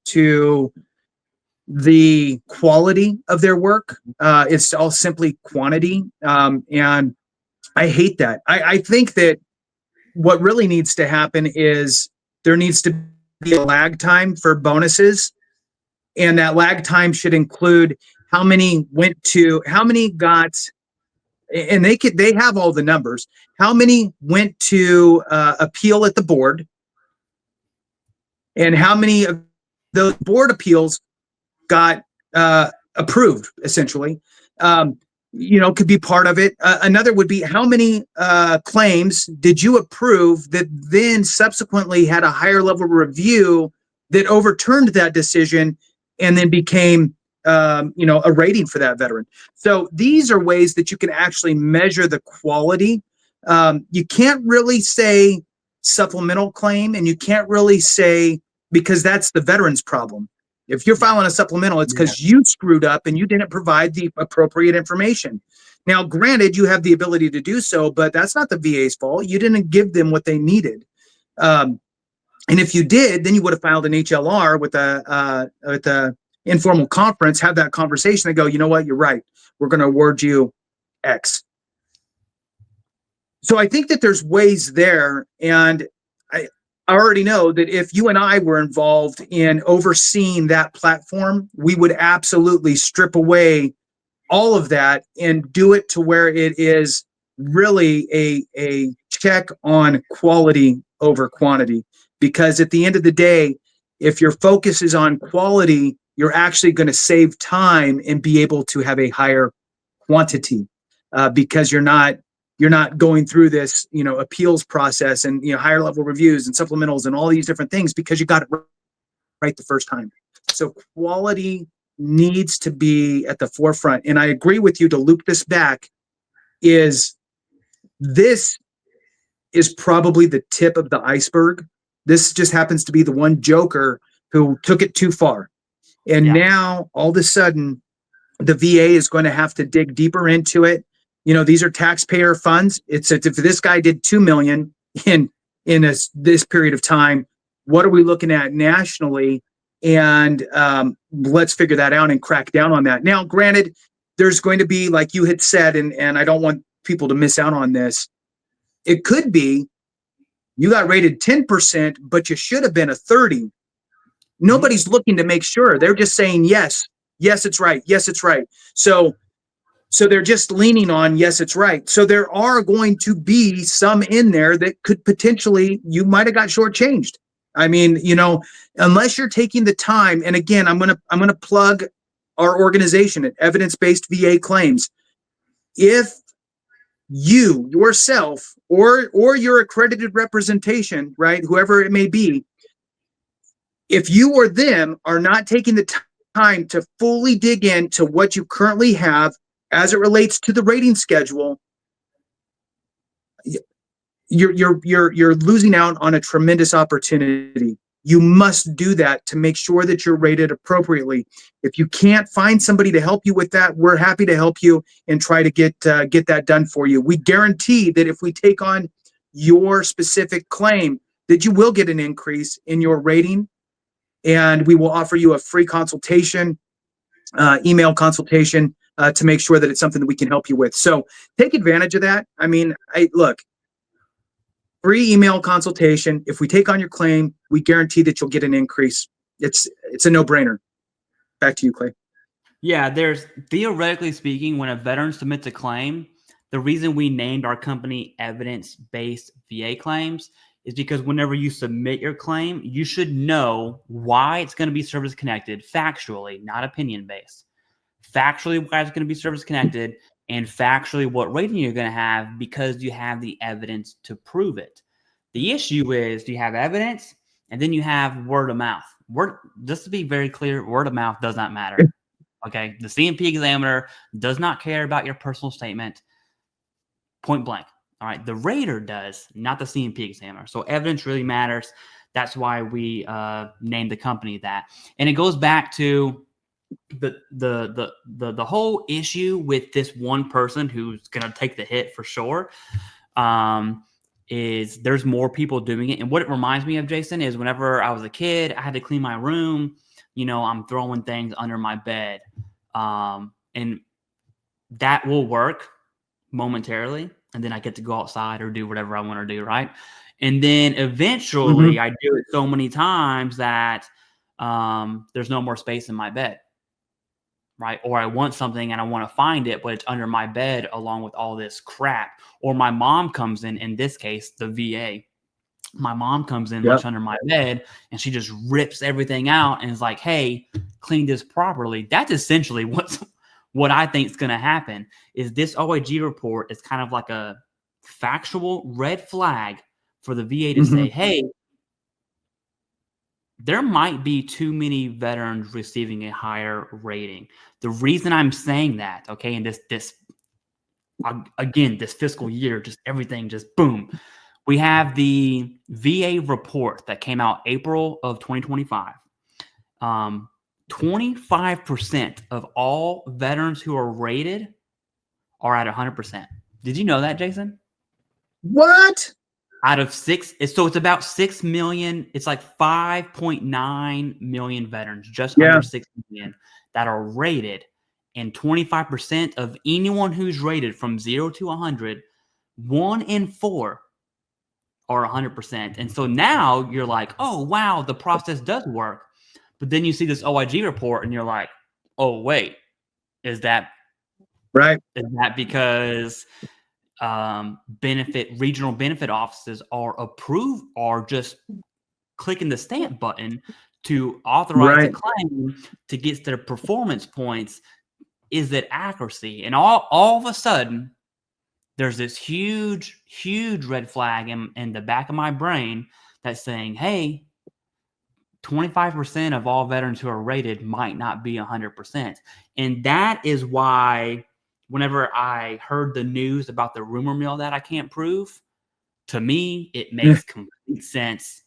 the quality of their work. It's all simply quantity, and I hate that. I think that what really needs to happen is there needs to be a lag time for bonuses, and that lag time should include how many got, and they have all the numbers, how many went to appeal at the board, and how many of those board appeals got approved, essentially. Could be part of it. Another would be, how many claims did you approve that then subsequently had a higher level review that overturned that decision and then became a rating for that veteran. So these are ways that you can actually measure the quality. You can't really say supplemental claim, and you can't really say, because that's the veteran's problem. If you're filing a supplemental, it's because you screwed up and you didn't provide the appropriate information. Now, granted, you have the ability to do so, but that's not the VA's fault. You didn't give them what they needed. And if you did, then you would have filed an HLR with a informal conference, have that conversation and go, you know what, you're right. We're going to award you X. So I think that there's ways there. And I already know that if you and I were involved in overseeing that platform, we would absolutely strip away all of that and do it to where it is really a check on quality over quantity. Because at the end of the day, if your focus is on quality, you're actually going to save time and be able to have a higher quantity, because you're not going through this, appeals process and, higher level reviews and supplementals and all these different things, because you got it right the first time. So quality needs to be at the forefront. And I agree with you, to loop this back, this is probably the tip of the iceberg. This just happens to be the one joker who took it too far. And now all of a sudden the VA is going to have to dig deeper into it. These are taxpayer funds. If this guy did 2 million in this period of time, what are we looking at nationally? And let's figure that out and crack down on that. Now, granted, there's going to be, like you had said, and I don't want people to miss out on this. It could be you got rated 10%, but you should have been a 30. Nobody's looking to make sure. They're just saying, yes, it's right. Yes, it's right. So they're just leaning on, yes, it's right. So there are going to be some in there that could potentially, you might have got shortchanged. I mean, unless you're taking the time, and again, I'm gonna plug our organization at Evidence-Based VA Claims. If you yourself or your accredited representation, right, whoever it may be, if you or them are not taking the time to fully dig into what you currently have as it relates to the rating schedule, you're losing out on a tremendous opportunity. You must do that to make sure that you're rated appropriately. If you can't find somebody to help you with that, we're happy to help you and try to get that done for you. We guarantee that if we take on your specific claim, that you will get an increase in your rating, and we will offer you a free consultation, email consultation, to make sure that it's something that we can help you with. So take advantage of that. I mean, look, free email consultation. If we take on your claim, we guarantee that you'll get an increase. It's a no-brainer. Back to you, Clay. Yeah, there's theoretically speaking, when a veteran submits a claim, the reason we named our company Evidence-Based VA Claims is because whenever you submit your claim, you should know why it's going to be service connected factually, not opinion based. Factually, why it's going to be service connected, and factually what rating you're going to have because you have the evidence to prove it. The issue is you have evidence and then you have word of mouth. Just to be very clear, word of mouth does not matter. Okay. The C&P examiner does not care about your personal statement. Point blank. All right. The rater does, not the C&P examiner. So evidence really matters. That's why we named the company that. And it goes back to the whole issue with this one person who's going to take the hit for sure. Is there's more people doing it. And what it reminds me of, Jason, is whenever I was a kid, I had to clean my room. You know, I'm throwing things under my bed. And that will work momentarily. And then I get to go outside or do whatever I want to do, right? And then eventually I do it so many times that there's no more space in my bed. Right? Or I want something and I want to find it, but it's under my bed along with all this crap. Or my mom comes in this case, the VA. My mom comes in, looks under my bed, and she just rips everything out and is like, hey, clean this properly. That's essentially what I think is going to happen. Is this OIG report is kind of like a factual red flag for the VA to say, hey, there might be too many veterans receiving a higher rating. The reason I'm saying that, okay, and this fiscal year, just everything just boom. We have the VA report that came out April of 2025. 25% of all veterans who are rated are at 100%. Did you know that, Jason? What? Out of so it's about 6 million. It's like 5.9 million veterans, just under 6 million that are rated. And 25% of anyone who's rated from 0 to 100, 1 in 4 are 100%. And so now you're like, oh, wow, the process does work. But then you see this OIG report and you're like, oh, wait, is that right? Is that because regional benefit offices are just clicking the stamp button to authorize a claim to get their performance points? Is that accuracy? And all of a sudden, there's this huge red flag in the back of my brain that's saying, hey, 25% of all veterans who are rated might not be 100%. And that is why whenever I heard the news about the rumor mill that I can't prove, to me, it makes complete sense.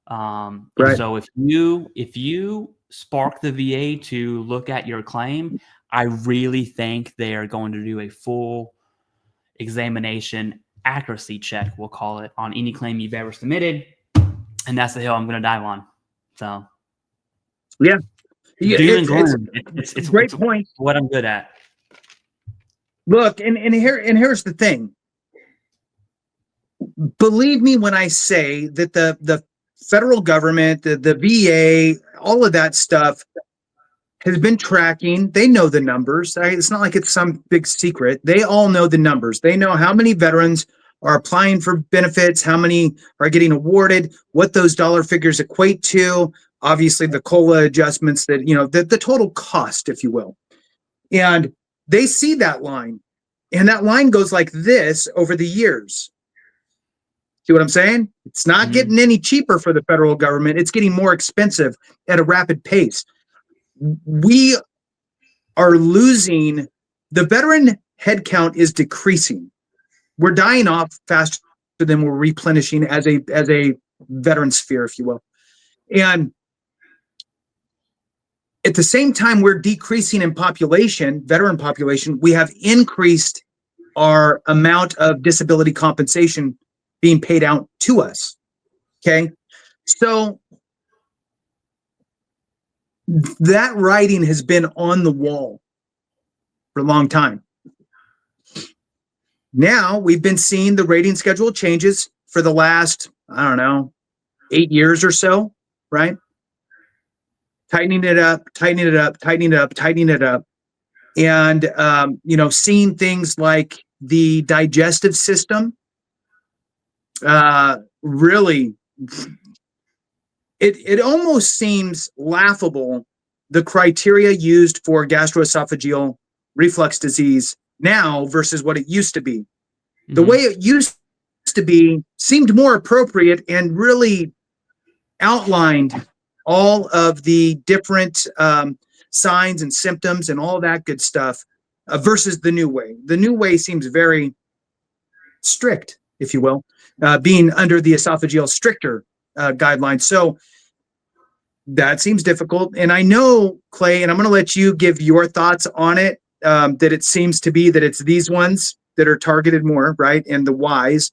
So if you spark the VA to look at your claim, I really think they are going to do a full examination accuracy check, we'll call it, on any claim you've ever submitted. And that's the hill I'm going to dive on. So, it's a great point. What I'm good at. Look, and here's the thing. Believe me when I say that the federal government, the VA, all of that stuff has been tracking. They know the numbers. It's not like it's some big secret. They all know the numbers. They know how many veterans are applying for benefits, how many are getting awarded, what those dollar figures equate to, obviously the COLA adjustments that, the total cost, if you will. And they see that line, and that line goes like this over the years. See what I'm saying? It's not getting any cheaper for the federal government. It's getting more expensive at a rapid pace. We are losing, the veteran headcount is decreasing. We're dying off faster than we're replenishing as a veteran sphere, if you will. And at the same time we're decreasing in population, veteran population, we have increased our amount of disability compensation being paid out to us. Okay. So that writing has been on the wall for a long time. Now we've been seeing the rating schedule changes for the last, 8 years or so, right? tightening it up, tightening it up, tightening it up, tightening it up. And, seeing things like the digestive system, really, it almost seems laughable, the criteria used for gastroesophageal reflux disease now versus what it used to be. The way it used to be seemed more appropriate and really outlined all of the different signs and symptoms and all that good stuff versus the new way. The new way seems very strict, if you will, being under the esophageal stricter guidelines. So that seems difficult. And I know, Clay, and I'm going to let you give your thoughts on it, that it seems to be that it's these ones that are targeted more, right? And the whys.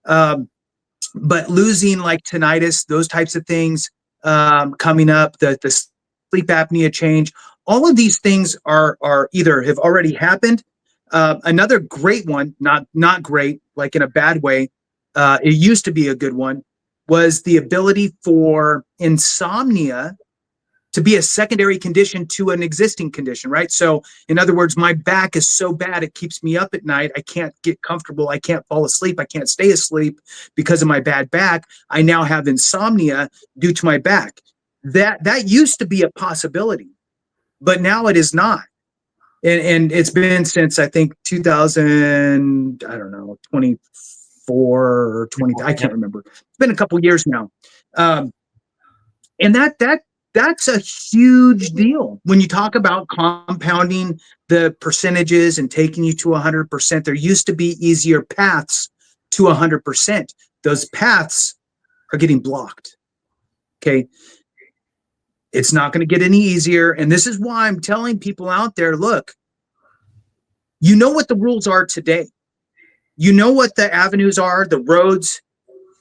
But losing like tinnitus, those types of things coming up, the sleep apnea change, all of these things are either have already happened. Another great one, not great, like in a bad way, it used to be a good one, was the ability for insomnia to be a secondary condition to an existing condition, right? So in other words, my back is so bad, it keeps me up at night. I can't get comfortable. I can't fall asleep. I can't stay asleep because of my bad back. I now have insomnia due to my back. That used to be a possibility, but now it is not. And it's been since, I think, 2000, I don't know, 24 or 20, I can't remember. It's been a couple years now. And that's a huge deal. When you talk about compounding the percentages and taking you to 100%, there used to be easier paths to 100%. Those paths are getting blocked. Okay. It's not going to get any easier. And this is why I'm telling people out there, look, you know what the rules are today. You know what the avenues are, the roads.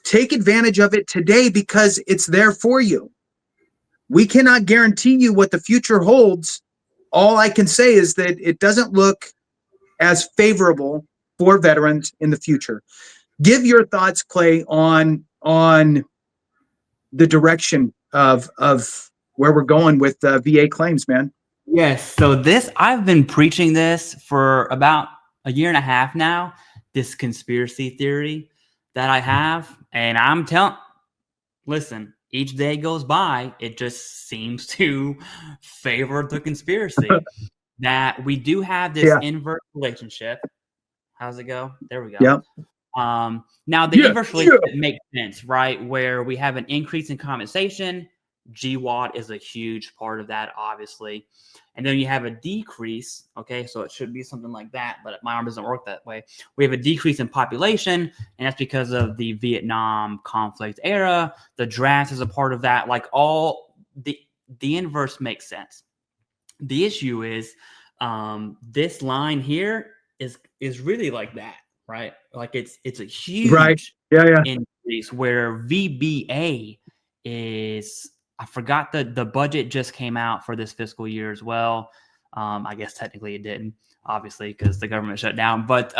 Take advantage of it today because it's there for you. We cannot guarantee you what the future holds. All I can say is that it doesn't look as favorable for veterans in the future. Give your thoughts, Clay, on the direction of where we're going with VA claims, man. Yes. So I've been preaching this for about a year and a half now, this conspiracy theory that I have. And I'm listen, each day goes by, it just seems to favor the conspiracy that we do have this inverse relationship. How's it go? There we go. Yeah. Now the inverse relationship makes sense, right? Where we have an increase in compensation. GWAT is a huge part of that, obviously. And then you have a decrease. Okay, so it should be something like that, but my arm doesn't work that way. We have a decrease in population, and that's because of the Vietnam conflict era. The draft is a part of that. Like all the inverse makes sense. The issue is this line here is really like that, right? Like it's a huge increase where VBA is. I forgot the budget just came out for this fiscal year as well. I guess technically it didn't, obviously, because the government shut down. But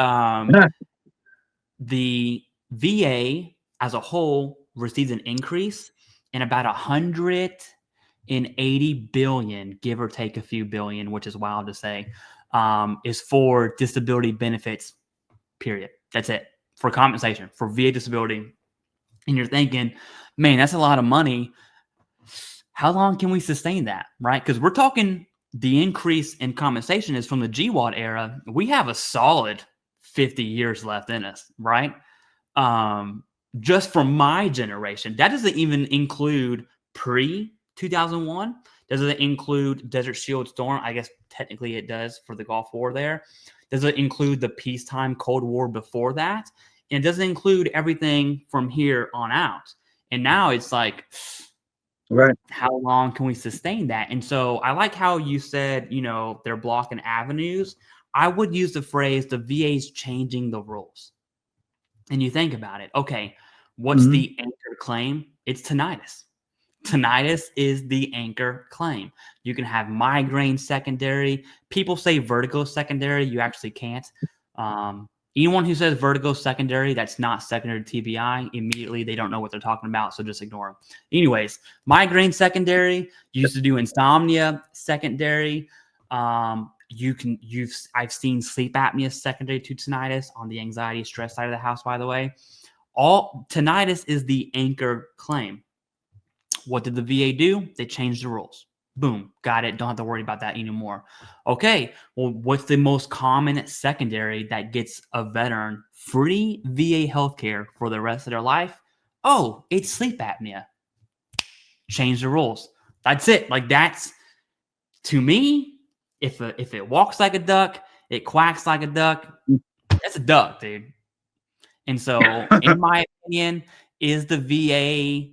the VA as a whole receives an increase in about 180 billion, give or take a few billion, which is wild to say, is for disability benefits, period. That's it. For compensation, for VA disability. And you're thinking, man, that's a lot of money. How long can we sustain that, right? Because we're talking the increase in compensation is from the GWAT era. We have a solid 50 years left in us, right? Just from my generation. That doesn't even include pre-2001. Does it include Desert Shield Storm? I guess technically it does for the Gulf War there. Does it include the peacetime Cold War before that? And it doesn't include everything from here on out. And now it's like... Right. How long can we sustain that? And so I like how you said, they're blocking avenues. I would use the phrase, the VA's changing the rules. And you think about it. Okay, what's the anchor claim? It's tinnitus. Tinnitus is the anchor claim. You can have migraine secondary. People say vertigo secondary. You actually can't. Anyone who says vertigo secondary, that's not secondary to TBI. Immediately, they don't know what they're talking about, so just ignore them. Anyways, migraine secondary, used to do insomnia secondary. I've seen sleep apnea secondary to tinnitus on the anxiety stress side of the house, by the way. All tinnitus is the anchor claim. What did the VA do? They changed the rules. Boom, got it. Don't have to worry about that anymore. Okay, well, what's the most common secondary that gets a veteran free VA healthcare for the rest of their life? Oh, it's sleep apnea. Change the rules. That's it. Like, that's, to me, if it walks like a duck, it quacks like a duck, that's a duck, dude. And so, in my opinion, is the VA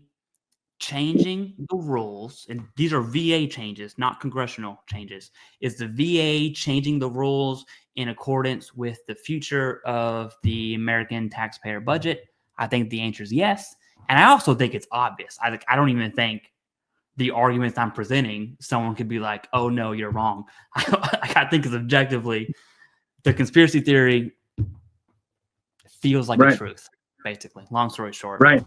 changing the rules, and these are VA changes, not congressional changes. Is the VA changing the rules in accordance with the future of the American taxpayer budget? I think the answer is yes. And I also think it's obvious. I don't even think the arguments I'm presenting, someone could be like, oh, no, you're wrong. I think it's objectively, the conspiracy theory feels like the truth, basically. Long story short. Right.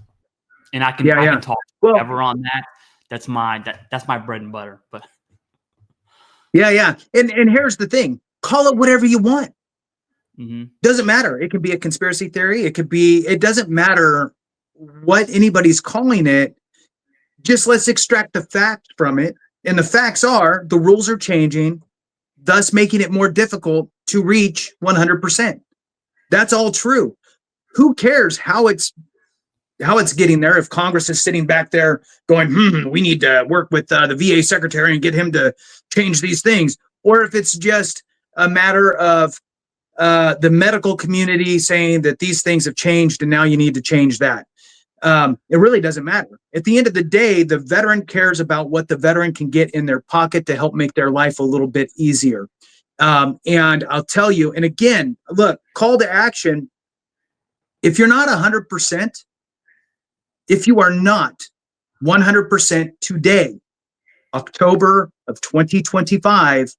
And I can talk well, forever on that. That's my bread and butter. But yeah. And here's the thing: call it whatever you want. mm-hmm. Doesn't matter. It could be a conspiracy theory. It could be. It doesn't matter what anybody's calling it. Just let's extract the fact from it. And the facts are the rules are changing, thus making it more difficult to reach 100%. That's all true. Who cares how it's getting there if Congress is sitting back there going, we need to work with the VA secretary and get him to change these things, or if it's just a matter of the medical community saying that these things have changed and now you need to change that. It really doesn't matter. At the end of the day, the veteran cares about what the veteran can get in their pocket to help make their life a little bit easier. And I'll tell you, and again, look, call to action. If you're not 100%, if you are not 100% today, October of 2025,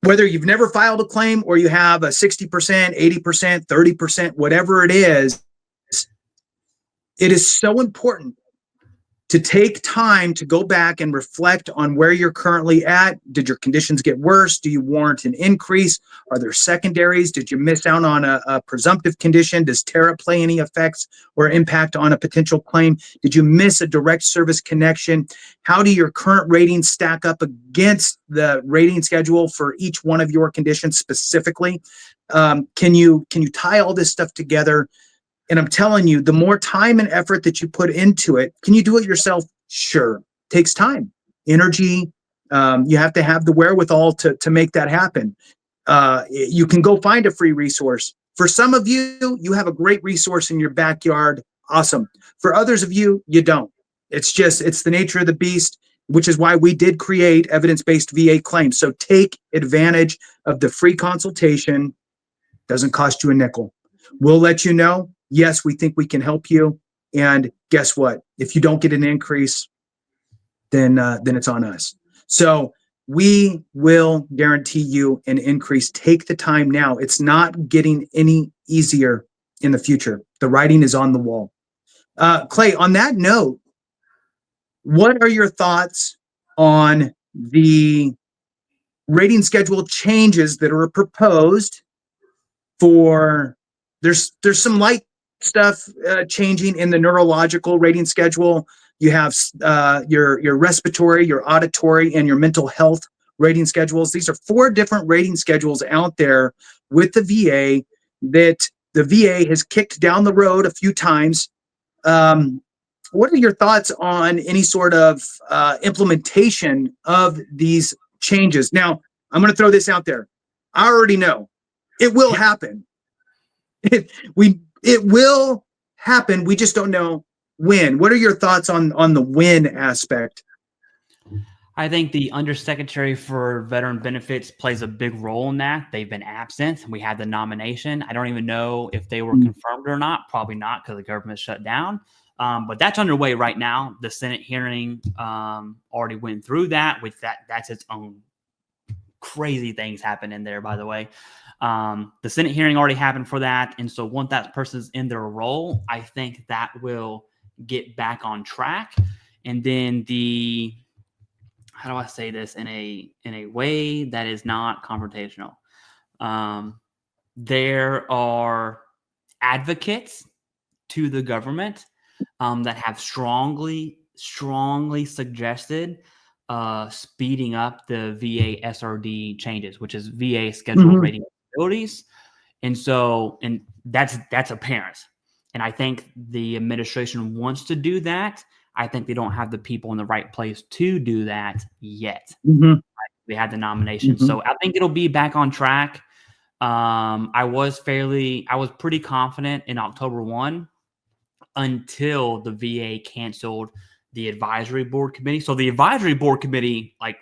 whether you've never filed a claim or you have a 60%, 80%, 30%, whatever it is so important to take time to go back and reflect on where you're currently at. Did your conditions get worse? Do you warrant an increase? Are there secondaries? Did you miss out on a presumptive condition? Does TARA play any effects or impact on a potential claim? Did you miss a direct service connection? How do your current ratings stack up against the rating schedule for each one of your conditions specifically? Can you tie all this stuff together? And I'm telling you, the more time and effort that you put into it, can you do it yourself? Sure. Takes time, energy. You have to have the wherewithal to make that happen. You can go find a free resource. For some of you, you have a great resource in your backyard. Awesome. For others of you, you don't. It's the nature of the beast, which is why we did create evidence-based VA claims. So take advantage of the free consultation. Doesn't cost you a nickel. We'll let you know. Yes, we think we can help you. And guess what? If you don't get an increase, then it's on us. So we will guarantee you an increase. Take the time now. It's not getting any easier in the future. The writing is on the wall. Clay, on that note, what are your thoughts on the rating schedule changes that are proposed for, there's some light stuff changing in the neurological rating schedule. You have your respiratory, your auditory, and your mental health rating schedules. These are 4 different rating schedules out there with the VA that the VA has kicked down the road a few times. What are your thoughts on any sort of implementation of these changes? Now, I'm going to throw this out there. I already know it will happen. It will happen. We just don't know when. What are your thoughts on the when aspect? I think the Undersecretary for Veteran Benefits plays a big role in that. They've been absent. We had the nomination. I don't even know if they were confirmed or not. Probably not, because the government shut down. But that's underway right now. The Senate hearing already went through that. That's its own crazy things happen in there, by the way. The Senate hearing already happened for that. And so once that person's in their role, I think that will get back on track. And then how do I say this in a way that is not confrontational? There are advocates to the government that have strongly suggested speeding up the VA SRD changes, which is VA scheduled rating abilities. And that's apparent. And I think the administration wants to do that. I think they don't have the people in the right place to do that yet. We had the nomination. So I think it'll be back on track. I was pretty confident in October 1 until the VA canceled the advisory board committee. So the advisory board committee, like,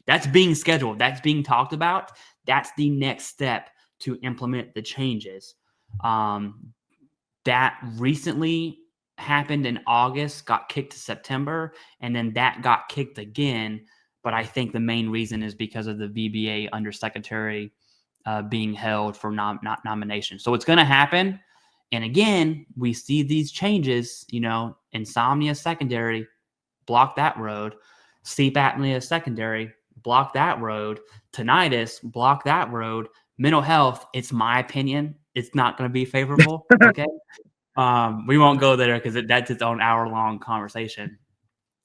that's being scheduled. That's being talked about. That's the next step to implement the changes. That recently happened in August, got kicked to September, and then that got kicked again. But I think the main reason is because of the VBA undersecretary being held for not nomination. So it's going to happen. And again, we see these changes, insomnia secondary, block that road. Sleep apnea secondary, block that road. Tinnitus, block that road. Mental health, it's my opinion, it's not going to be favorable. Okay. We won't go there because that's its own hour-long conversation.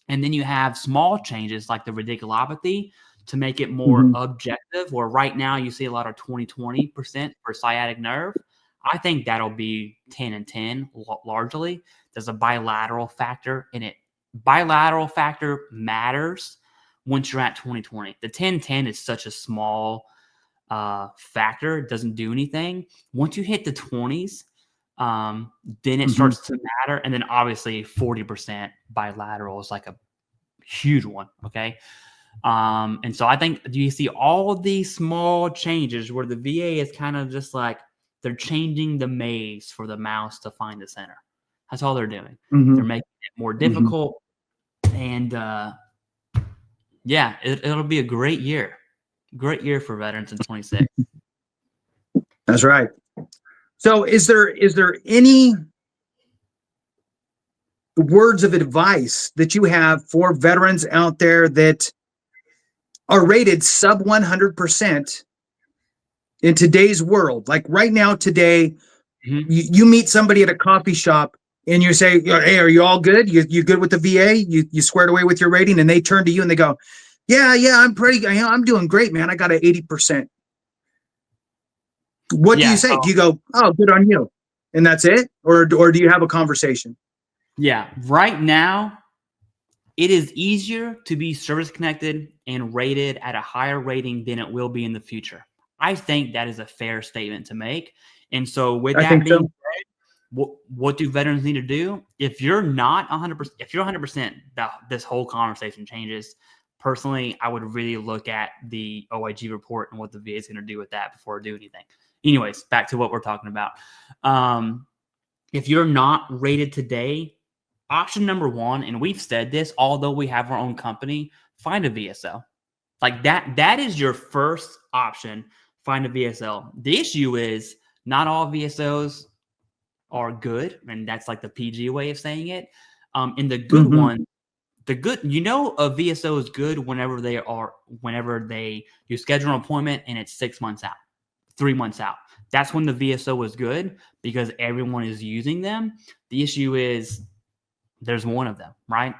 And then you have small changes like the radiculopathy to make it more objective, where right now you see a lot of 20% for sciatic nerve. I think that'll be 10 and 10 largely. There's a bilateral factor in it. Bilateral factor matters once you're at 2020. The 10-10 is such a small factor. It doesn't do anything. Once you hit the 20s, then it starts to matter. And then obviously 40% bilateral is like a huge one. Okay. And so I think you see all of these small changes where the VA is kind of just like, they're changing the maze for the mouse to find the center. That's all they're doing. They're making it more difficult. And it'll be a great year. Great year for veterans in 26. That's right. So is there any words of advice that you have for veterans out there that are rated sub 100% in today's world? Like right now, today, you meet somebody at a coffee shop and you say, hey, are you all good? You good with the VA? You squared away with your rating? And they turn to you and they go, yeah, I'm doing great, man. I got an 80%. What do you say? Do you go, oh, good on you, and that's it? Or do you have a conversation? Yeah. Right now, it is easier to be service connected and rated at a higher rating than it will be in the future. I think that is a fair statement to make. And so with that being said, what do veterans need to do? If you're not 100%, if you're 100%, this whole conversation changes. Personally, I would really look at the OIG report and what the VA is going to do with that before I do anything. Anyways, back to what we're talking about. If you're not rated today, option number one, and we've said this, although we have our own company, find a VSO. Like that is your first option. Find a VSO. The issue is not all VSOs are good, and that's like the PG way of saying it. And the good one, a VSO is good whenever you schedule an appointment and it's 6 months out, 3 months out. That's when the VSO is good because everyone is using them. The issue is there's one of them, right?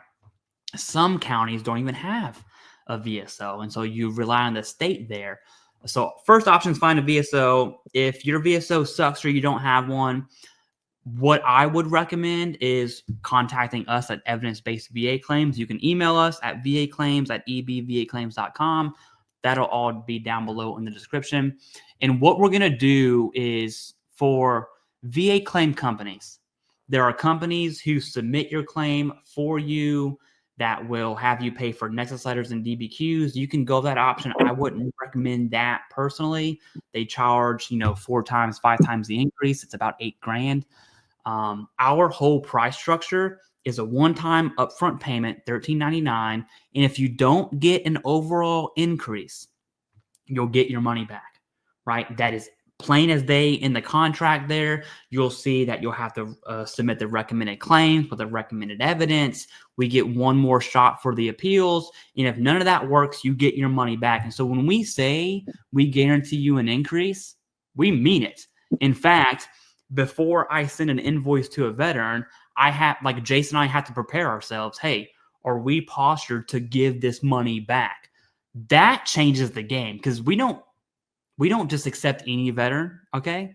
Some counties don't even have a VSO, and so you rely on the state there. So first option is find a VSO. If your VSO sucks or you don't have one, what I would recommend is contacting us at Evidence-Based VA Claims. You can email us at vaclaims@ebvaclaims.com. That'll all be down below in the description. And what we're going to do is for VA claim companies, there are companies who submit your claim for you that will have you pay for Nexus Letters and DBQs. You can go that option. I wouldn't recommend that personally. They charge, 4 times, 5 times the increase. It's about $8,000. Our whole price structure is a one-time upfront payment, $13.99. And if you don't get an overall increase, you'll get your money back, right? That is plain as day in the contract there. You'll see that you'll have to submit the recommended claims with the recommended evidence. We get one more shot for the appeals. And if none of that works, you get your money back. And so when we say we guarantee you an increase, we mean it. In fact, before I send an invoice to a veteran, I have, like Jason and I have to prepare ourselves. Hey, are we postured to give this money back? That changes the game, because we don't just accept any veteran, okay?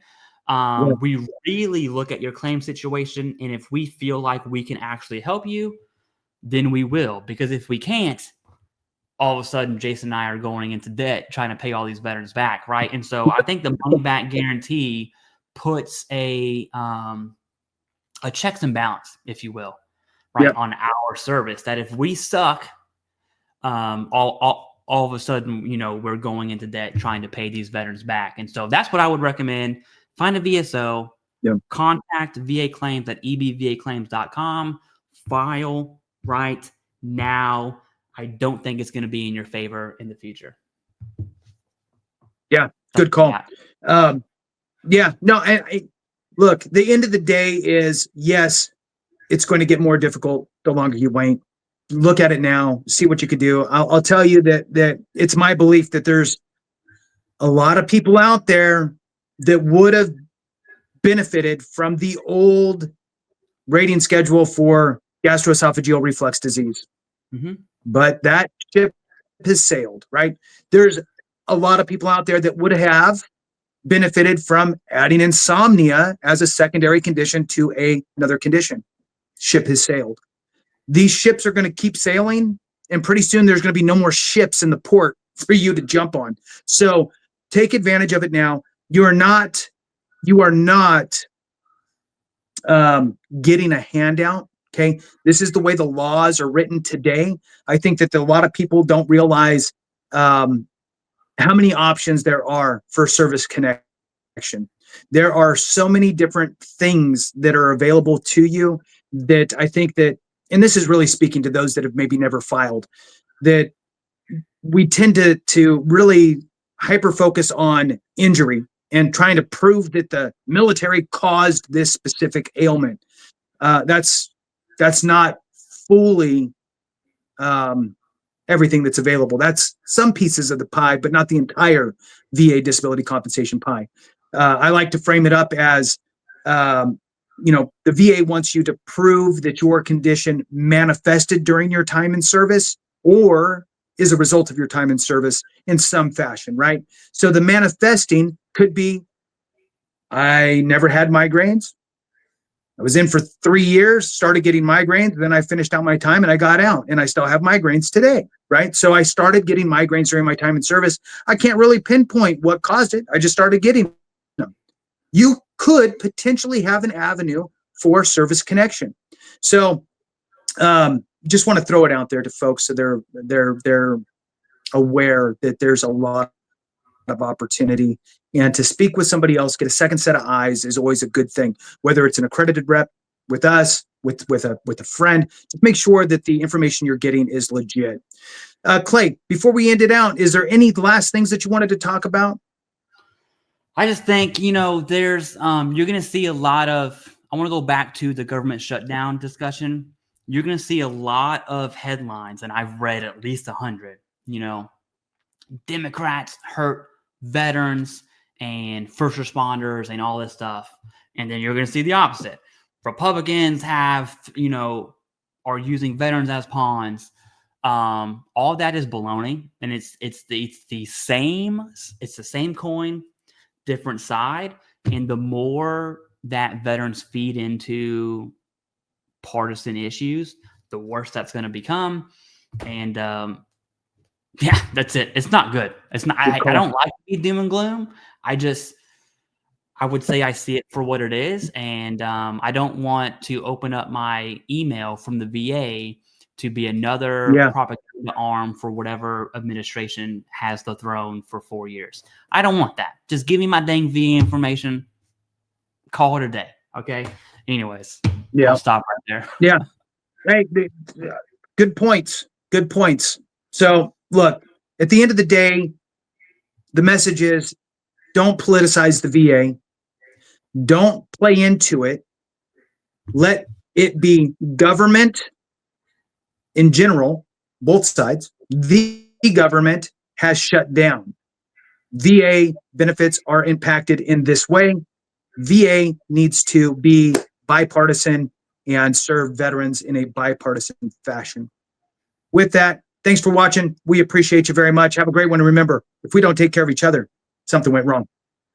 We really look at your claim situation, and if we feel like we can actually help you, then we will. Because if we can't, all of a sudden Jason and I are going into debt trying to pay all these veterans back, right? And so I think the money back guarantee puts a checks and balance, if you will, right, on our service. That if we suck, all of a sudden, we're going into debt trying to pay these veterans back. And so that's what I would recommend. Find a VSO, contact VA claims at ebvaclaims.com, file right now. I don't think it's going to be in your favor in the future. Yeah, good call. Look, the end of the day is, yes, it's going to get more difficult the longer you wait. Look at it now, see what you could do. I'll tell you that it's my belief that there's a lot of people out there that would have benefited from the old rating schedule for gastroesophageal reflux disease. But that ship has sailed, right? There's a lot of people out there that would have benefited from adding insomnia as a secondary condition to another condition. Ship has sailed. These ships are going to keep sailing, and pretty soon there's going to be no more ships in the port for you to jump on. So take advantage of it now. You are not getting a handout. Okay. This is the way the laws are written today. I think that a lot of people don't realize how many options there are for service connection. There are so many different things that are available to you that I think that, and this is really speaking to those that have maybe never filed, that we tend to really hyper focus on injury and trying to prove that the military caused this specific ailment. That's not fully everything that's available. That's some pieces of the pie, but not the entire VA disability compensation pie. I like to frame it up as, the VA wants you to prove that your condition manifested during your time in service or is a result of your time in service in some fashion, right? So the manifesting could be, I never had migraines. I was in for 3 years, started getting migraines, then I finished out my time and I got out and I still have migraines today, right? So I started getting migraines during my time in service. I can't really pinpoint what caused it. I just started getting them. You could potentially have an avenue for service connection. So just want to throw it out there to folks so they're aware that there's a lot of opportunity, and to speak with somebody else, get a second set of eyes is always a good thing, whether it's an accredited rep with us, with a friend. Just make sure that the information you're getting is legit. Clay, before we end it out, is there any last things that you wanted to talk about? I just think, there's you're going to see a lot of, I want to go back to the government shutdown discussion. You're going to see a lot of headlines, and I've read at least 100, Democrats hurt veterans and first responders and all this stuff. And then you're going to see the opposite. Republicans are using veterans as pawns. All that is baloney, and it's the same coin, different side. And the more that veterans feed into partisan issues, the worse that's going to become. And yeah, that's it. It's not good. It's not. I don't like to be doom and gloom. I would say I see it for what it is, and I don't want to open up my email from the VA to be another propaganda arm for whatever administration has the throne for 4 years. I don't want that. Just give me my dang VA information. Call it a day. Okay. Anyways, I'll stop right there. Yeah. Hey, good points. Good points. So look, at the end of the day, the message is don't politicize the VA. Don't play into it. Let it be government in general, both sides. The government has shut down. VA benefits are impacted in this way. VA needs to be bipartisan and serve veterans in a bipartisan fashion. With that, thanks for watching. We appreciate you very much. Have a great one. And remember, if we don't take care of each other, something went wrong.